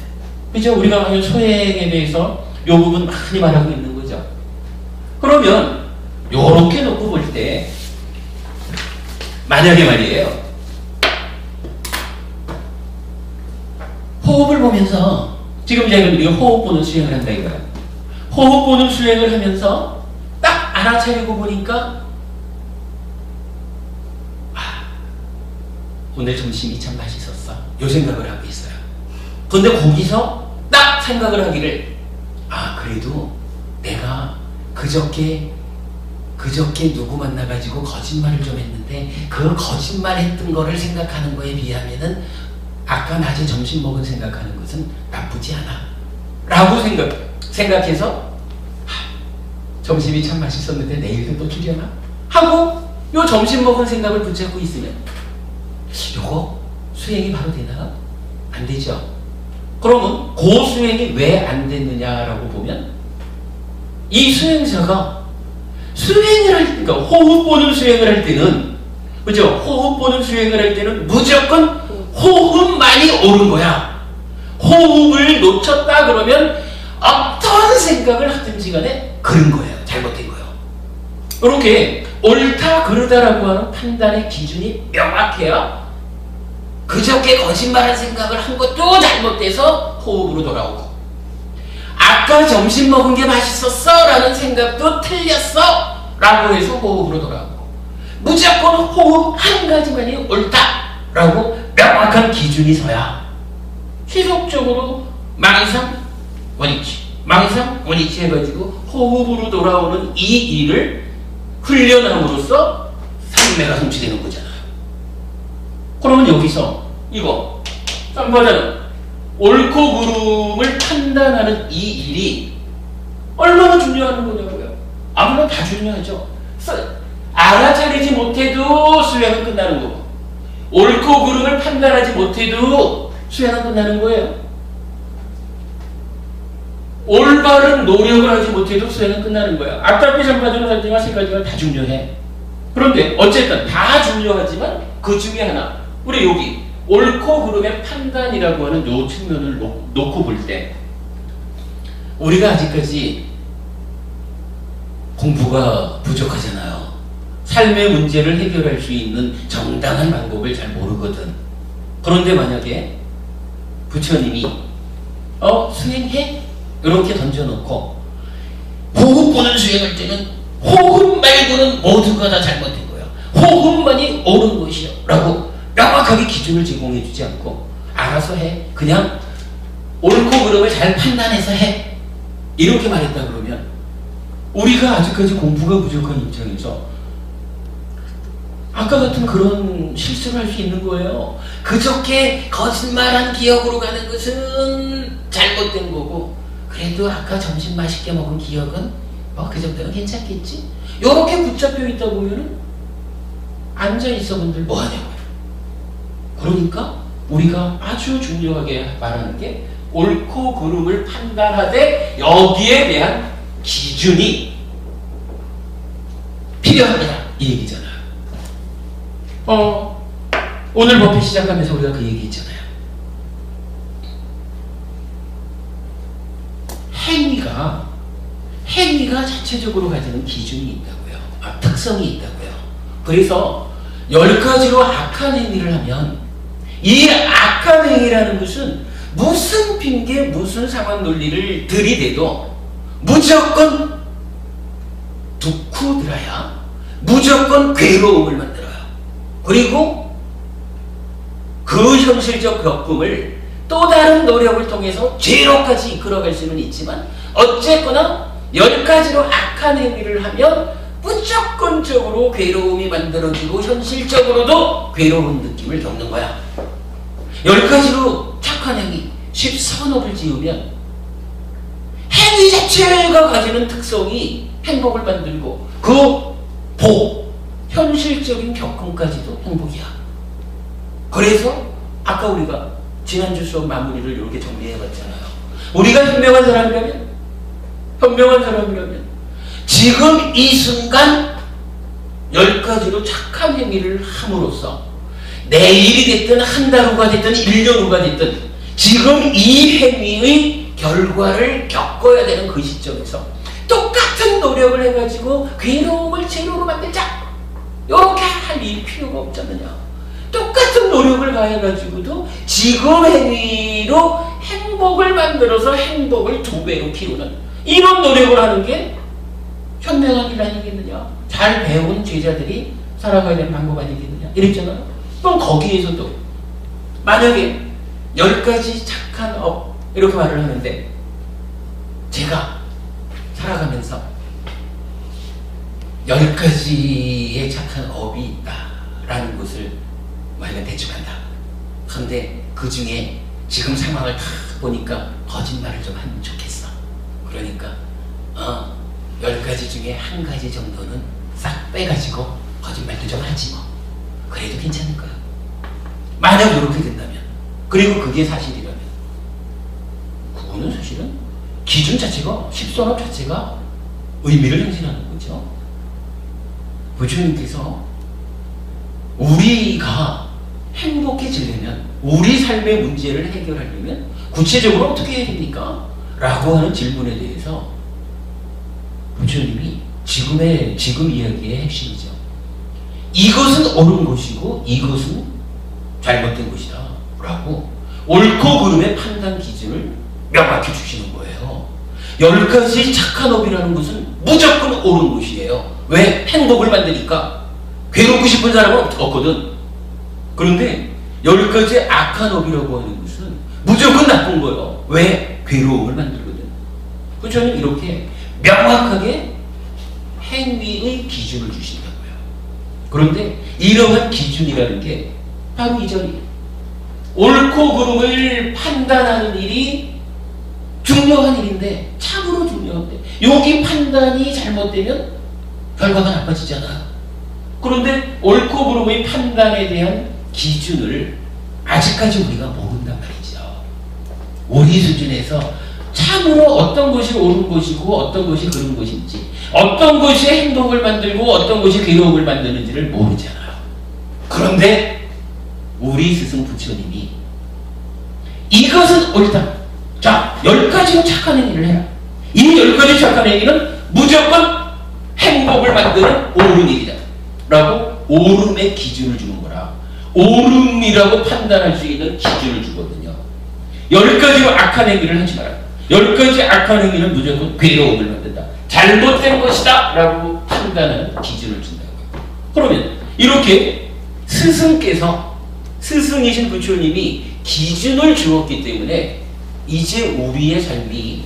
그죠? 우리가 하는 수행에 대해서 요 부분 많이 말하고 있는 거죠. 그러면 요렇게 놓고 볼 때 만약에 말이에요. 호흡을 보면서 지금 이제 우리가 호흡 보는 수행을 한다 이거야. 호흡 보는 수행을 하면서 딱 알아차리고 보니까 오늘 점심이 참 맛있었어. 요 생각을 하고 있어요. 근데 거기서 딱 생각을 하기를 그래도 내가 그저께 누구 만나가지고 거짓말을 좀 했는데 그 거짓말 했던 거를 생각하는 거에 비하면은 아까 낮에 점심 먹은 생각하는 것은 나쁘지 않아 라고 생각해서 점심이 참 맛있었는데 내일도 또 주려나? 하고 요 점심 먹은 생각을 붙잡고 있으면 요거 수행이 바로 되나? 안 되죠. 그러면 그 수행이 왜 안 됐느냐라고 보면 이 수행자가 수행을 할 때, 그러니까 호흡 보는 수행을 할 때는 그죠? 호흡 보는 수행을 할 때는 무조건 호흡만이 옳은 거야. 호흡을 놓쳤다 그러면 어떤 생각을 하든지 간에 그런 거예요. 잘못된 거예요. 이렇게 옳다 그르다라고 하는 판단의 기준이 명확해야 그저께 거짓말한 생각을 한 것도 잘못돼서 호흡으로 돌아오고 아까 점심 먹은 게 맛있었어 라는 생각도 틀렸어 라고 해서 호흡으로 돌아오고 무조건 호흡 한 가지만이 옳다 라고 명확한 기준이 서야 지속적으로 망상 원위치 해가지고 호흡으로 돌아오는 이 일을 훈련함으로써 삼매가 성취되는 거잖아요. 그러면 여기서 이거 쌍바자는 옳고 그름을 판단하는 이 일이 얼마나 중요한 거냐고요. 아무나 다 중요하죠. 알아차리지 못해도 수행은 끝나는 거고 옳고 그름을 판단하지 못해도 수행은 끝나는 거예요. 올바른 노력을 하지 못해도 수행은 끝나는 거야. 아까 비상과정을 할 때가 세 가지가 다 중요해. 그런데 어쨌든 다 중요하지만 그 중에 하나 우리 여기 옳고 그름의 판단이라고 하는 요 측면을 놓고 볼 때 우리가 아직까지 공부가 부족하잖아요. 삶의 문제를 해결할 수 있는 정당한 방법을 잘 모르거든. 그런데 만약에 부처님이 수행해? 이렇게 던져놓고 호흡 보는 수행할 때는 호흡 말고는 모두가 다 잘못된 거야. 호흡만이 옳은 것이야 라고 명확하게 기준을 제공해 주지 않고 알아서 해. 그냥 옳고 그름을 잘 판단해서 해. 이렇게 말했다 그러면 우리가 아직까지 공부가 부족한 입장에서 아까 같은 그런 실수를 할 수 있는 거예요. 그저께 거짓말한 기억으로 가는 것은 잘못된 거고, 그래도 아까 점심 맛있게 먹은 기억은 뭐 그 정도는 괜찮겠지? 요렇게 붙잡혀 있다 보면은 앉아있어 분들 뭐 하냐고요. 그러니까 우리가 아주 중요하게 말하는 게 옳고 그름을 판단하되 여기에 대한 기준이 필요합니다. 이 얘기잖아요. 오늘 법회 시작하면서 우리가 그 얘기 했잖아요. 행위가 자체적으로 가지는 기준이 있다고요. 특성이 있다고요. 그래서 10가지로 악한 행위를 하면 이 악한 행위라는 것은 무슨 핑계, 무슨 상황 논리를 들이대도 무조건 두쿠드라야, 무조건 괴로움을 만들어요. 그리고 그 현실적 겪음을 또 다른 노력을 통해서 죄로까지 이끌어갈 수는 있지만 어쨌거나 10가지로 악한 행위를 하면 무조건적으로 괴로움이 만들어지고 현실적으로도 괴로운 느낌을 겪는 거야. 10가지로 착한 행위, 10선업을 지으면 행위 자체가 가지는 특성이 행복을 만들고 현실적인 겪음까지도 행복이야. 그래서 아까 우리가 지난주 수업 마무리를 이렇게 정리해봤잖아요. 우리가 현명한 사람이라면 지금 이 순간 10가지로 착한 행위를 함으로써 내일이 됐든 한 달 후가 됐든 1년 후가 됐든 지금 이 행위의 결과를 겪어야 되는 그 시점에서 똑같은 노력을 해가지고 괴로움을 제로로 만들자, 이렇게 할 일이 필요가 없지 않느냐. 똑같은 노력을 가해가지고도 지금 행위로 행복을 만들어서 행복을 2배로 키우는 이런 노력을 하는 게 현명한 일 아니겠느냐. 잘 배운 제자들이 살아가야 되는 방법 아니겠느냐 이랬잖아요. 그럼 거기에서도 만약에 10가지 착한 업 이렇게 말을 하는데 제가 살아가면서 10가지의 착한 업이 있다라는 것을 만약 대충한다. 그런데 그 중에 지금 상황을 다 보니까 거짓말을 좀 하면 좋겠어. 그러니까 10가지 중에 1가지 정도는 싹 빼가지고 거짓말도 좀 하지 뭐. 그래도 괜찮을 거야. 만약 이렇게 된다면, 그리고 그게 사실이라면, 그거는 사실은 기준 자체가, 10선업 자체가 의미를 상실하는 거죠. 부처님께서 우리가 행복해지려면, 우리 삶의 문제를 해결하려면 구체적으로 어떻게 해야 됩니까? 라고 하는 질문에 대해서 부처님이 지금 이야기의 핵심이죠. 이것은 옳은 것이고 이것은 잘못된 것이다 라고 옳고 그름의 판단 기준을 명확히 주시는 거예요. 10가지 착한 업이라는 것은 무조건 옳은 것이에요. 왜? 행복을 만드니까. 괴롭고 싶은 사람은 없거든. 그런데 10가지 악한 업이라고 하는 것은 무조건 나쁜 거예요. 왜? 괴로움을 만들거든. 부처님 이렇게 명확하게 행위의 기준을 주신다고요. 그런데 이러한 기준이라는 게 바로 이 자리에 옳고 그름을 판단하는 일이 중요한 일인데, 참으로 중요한데 여기 판단이 잘못되면 결과가 나빠지잖아요. 그런데 옳고 그름의 판단에 대한 기준을 아직까지 우리가 모른단 말이죠. 우리 수준에서 참으로 어떤 것이 옳은 것이고 어떤 것이 그른 것인지, 어떤 것이 행복을 만들고 어떤 것이 괴로움을 만드는지를 모르잖아요. 그런데 우리 스승 부처님이 이것은 옳다. 자, 10가지로 착한 행위를 해라. 이 10가지 착한 행위는 무조건 행복을 만드는 옳은 일이다 라고 옳음의 기준을 주는 거라. 옳음이라고 판단할 수 있는 기준을 주거든요. 10가지로 악한 행위를 하지 마라. 10가지 악한 행위는 무조건 괴로움을 만든다. 잘못된 것이다 라고 판단하는 기준을 준다고요. 그러면 이렇게 스승이신 부처님이 기준을 주었기 때문에 이제 우리의 삶이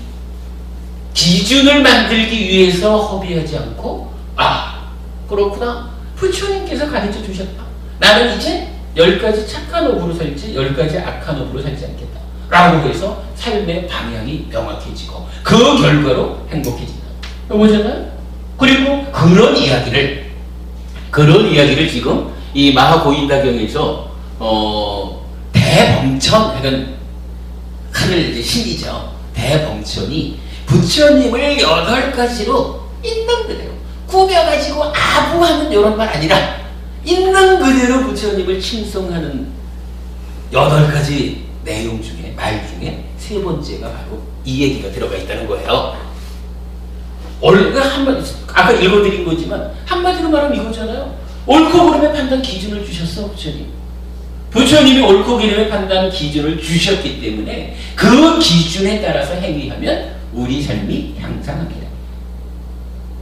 기준을 만들기 위해서 허비하지 않고, 아, 그렇구나. 부처님께서 가르쳐 주셨다. 나는 이제 10가지 착한 업으로 살지 10가지 악한 업으로 살지 않겠다. 라고 해서 삶의 방향이 명확해지고 그 결과로 행복해진다. 보잖아요. 그리고 그런 이야기를 지금 이 마하고인다경에서 대범천, 약간 하늘 이제 신이죠. 대범천이 부처님을 8가지로 있는 그대로 꾸며가지고 아부하는 이런 말 아니라 있는 그대로 부처님을 칭송하는 8가지 내용 중에, 말 중에 3번째가 바로 이 얘기가 들어가 있다는 거예요. 아까 읽어드린 거지만 한마디로 말하면 이거잖아요. 옳고 그름의 판단 기준을 주셨어, 부처님. 부처님이 옳고 그름의 판단 기준을 주셨기 때문에 그 기준에 따라서 행위하면 우리 삶이 향상합니다.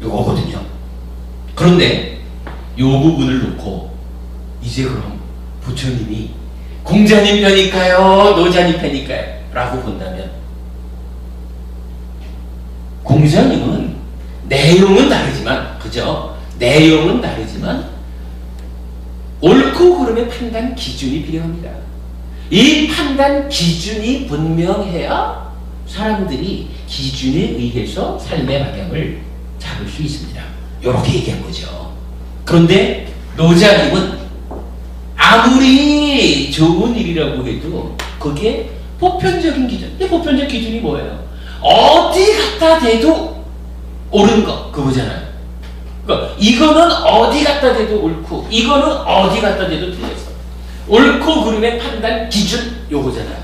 이거거든요. 그런데 이 부분을 놓고 이제 그럼 부처님이 공자님 편일까요? 노자님 편일까요? 라고 본다면 공자님은 내용은 다르지만, 그죠? 내용은 다르지만 옳고 그름의 판단 기준이 필요합니다. 이 판단 기준이 분명해야 사람들이 기준에 의해서 삶의 방향을 잡을 수 있습니다. 이렇게 얘기한 거죠. 그런데 노자님은 아무리 좋은 일이라고 해도 그게 보편적인 기준. 이 보편적 기준이 뭐예요? 어디 갖다 대도 옳은 거, 그거잖아요. 그러니까 이거는 어디 갖다 대도 옳고 이거는 어디 갖다 대도 틀렸어. 옳고 그름의 판단 기준, 요거잖아요.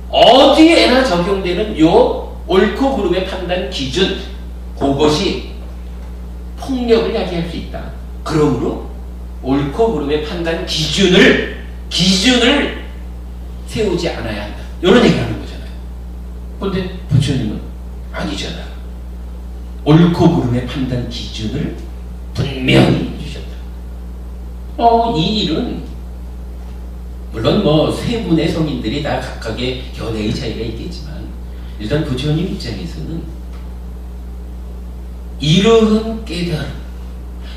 어디에나 적용되는 요 옳고 그름의 판단 기준, 그것이 폭력을 야기할 수 있다. 그러므로 옳고 그름의 판단 기준을 세우지 않아야 한다. 이런 얘기를 하는 거잖아요. 그런데 부처님은 아니잖아요. 옳고 그름의 판단 기준을 분명히 주셨다. 이 일은 물론 뭐 세 분의 성인들이 다 각각의 견해의 차이가 있겠지만 일단 부처님 입장에서는 이러한 깨달음,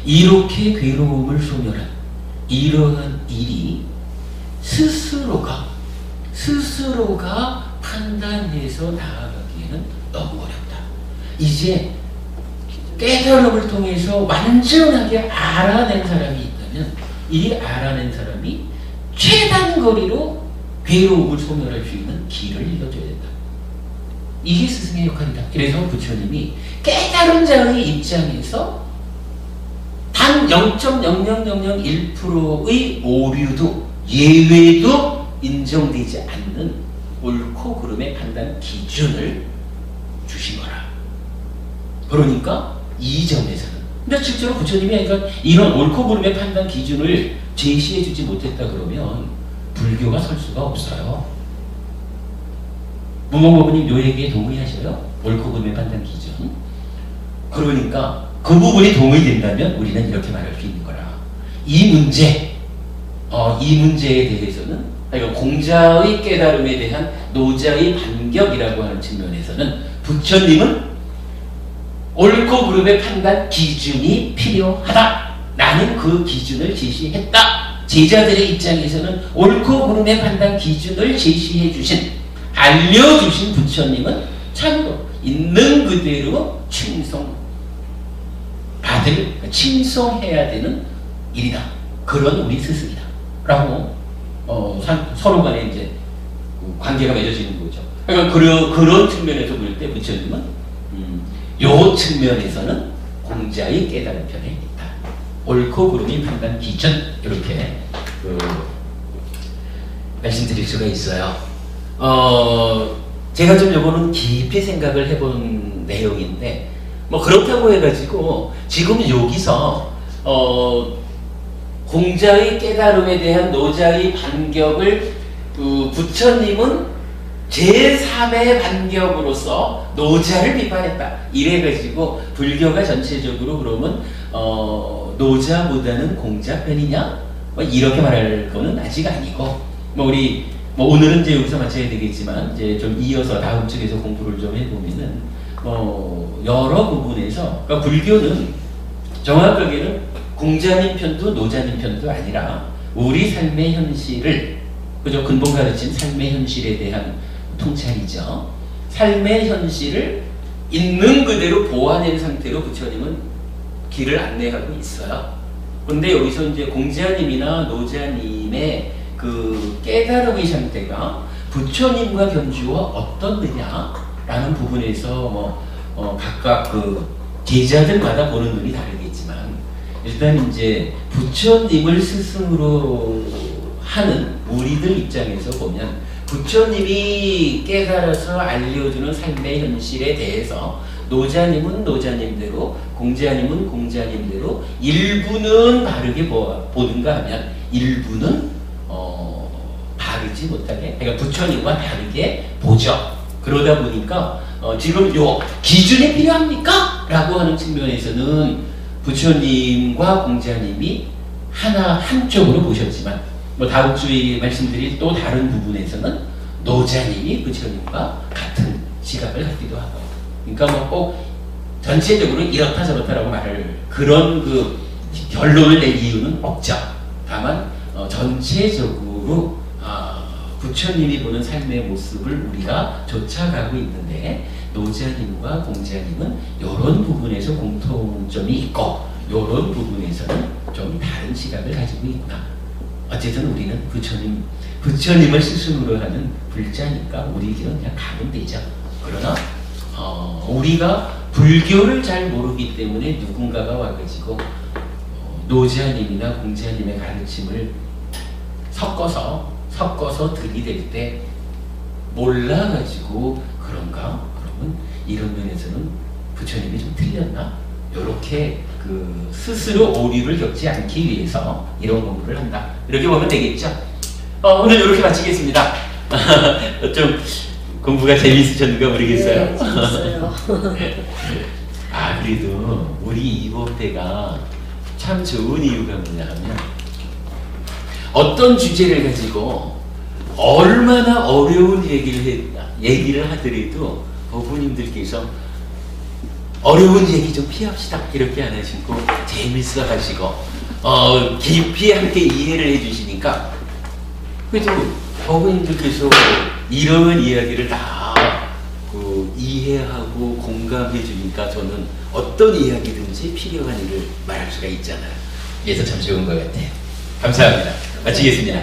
이렇게 괴로움을 소멸한 이러한 일이 스스로가 판단해서 나아가기에는 너무 어렵다. 이제 깨달음을 통해서 완전하게 알아낸 사람이 있다면 이 알아낸 사람이 최단 거리로 괴로움을 소멸할 수 있는 길을 일러줘야 된다. 이게 스승의 역할이다. 그래서 부처님이 깨달은 자의 입장에서 단 0.00001%의 오류도 예외도 인정되지 않는 옳고 그름의 판단 기준을 주신 거라. 그러니까 이 점에서는, 근데 실제로 부처님이 그러니까 이런 옳고 그름의 판단 기준을 제시해 주지 못했다 그러면 불교가 설 수가 없어요. 문공법부님 요 얘기에 동의하셔요? 옳고 그름의 판단 기준. 그러니까 그 부분이 동의된다면 우리는 이렇게 말할 수 있는 거라. 이 문제에 대해서는, 그러니까 공자의 깨달음에 대한 노자의 반격이라고 하는 측면에서는 부처님은 옳고 그름의 판단 기준이 필요하다. 나는 그 기준을 제시했다. 제자들의 입장에서는 옳고 그름의 판단 기준을 제시해 주신, 알려주신 부처님은 참으로 있는 그대로 칭송해야 되는 일이다. 그런 우리 스승이다. 라고 서로 간에 이제 관계가 맺어지는 거죠. 그러니까 그런 측면에서 볼 때 부처님은 요 측면에서는 공자의 깨달은 편에 있다. 옳고 그름의 판단 기준, 이렇게 말씀드릴 수가 있어요. 제가 좀 요거는 깊이 생각을 해본 내용인데, 뭐 그렇다고 해가지고 지금 여기서 공자의 깨달음에 대한 노자의 반격을 부처님은 제3의 반격으로서 노자를 비판했다. 이래가지고 불교가 전체적으로 그러면 노자보다는 공자 편이냐? 뭐 이렇게 말할 거는 아직 아니고, 오늘은 이제 여기서 마쳐야 되겠지만 이제 좀 이어서 다음 주에서 공부를 좀 해보면은 여러 부분에서, 그러니까 불교는 정확하게는 공자님 편도 노자님 편도 아니라 우리 삶의 현실을, 그죠? 근본 가르친 삶의 현실에 대한 통찰이죠. 삶의 현실을 있는 그대로 보완한 상태로 부처님은 길을 안내하고 있어요. 근데 여기서 이제 공자님이나 노자님의 그 깨달음의 상태가 부처님과 견주어 어떻느냐라는 부분에서 각각 그 제자들마다 보는 눈이 다르겠지만, 일단 이제 부처님을 스승으로 하는 우리들 입장에서 보면 부처님이 깨달아서 알려주는 삶의 현실에 대해서 노자님은 노자님대로, 공자님은 공자님대로 일부는 바르게 보는가 하면 일부는 바르지 못하게, 그러니까 부처님과 다르게 보죠. 그러다 보니까 지금 요 기준이 필요합니까? 라고 하는 측면에서는 부처님과 공자님이 한쪽으로 보셨지만, 다음주에 말씀드릴 또 다른 부분에서는 노자님이 부처님과 같은 시각을 갖기도 하고, 그러니까 꼭 전체적으로 이렇다 저렇다라고 말할 그런 그 결론을 낼 이유는 없죠. 다만 전체적으로 부처님이 보는 삶의 모습을 우리가 쫓아가고 있는데, 노자님과 공자님은 이런 부분에서 공통점이 있고 이런 부분에서는 좀 다른 시각을 가지고 있다. 어쨌든 우리는 부처님을 스승으로 하는 불자니까 우리 길은 그냥 가면 되죠. 그러나 우리가 불교를 잘 모르기 때문에 누군가가 와가지고 노자님이나 공자님의 가르침을 섞어서 들이댈 때 몰라가지고 그런가? 그러면 이런 면에서는 부처님이 좀 틀렸나? 이렇게 그 스스로 오류를 겪지 않기 위해서 이런 공부를 한다. 이렇게 보면 되겠죠? 오늘 이렇게 마치겠습니다. 좀 공부가 재미있으셨는가 모르겠어요. 네, 재밌어요. 그래도 우리 이법대가 참 좋은 이유가 뭐냐 하면, 어떤 주제를 가지고 얼마나 어려운 얘기를 하더라도 어부님들께서 어려운 얘기 좀 피합시다 이렇게 안 하시고 재밌어 하시고 깊이 함께 이해를 해주시니까, 그래도 어부님들께서 이런 이야기를 다 이해하고 공감해 주니까 저는 어떤 이야기든지 필요한 일을 말할 수가 있잖아요. 그래서 참 좋은 것 같아요. 감사합니다. 마치겠습니다.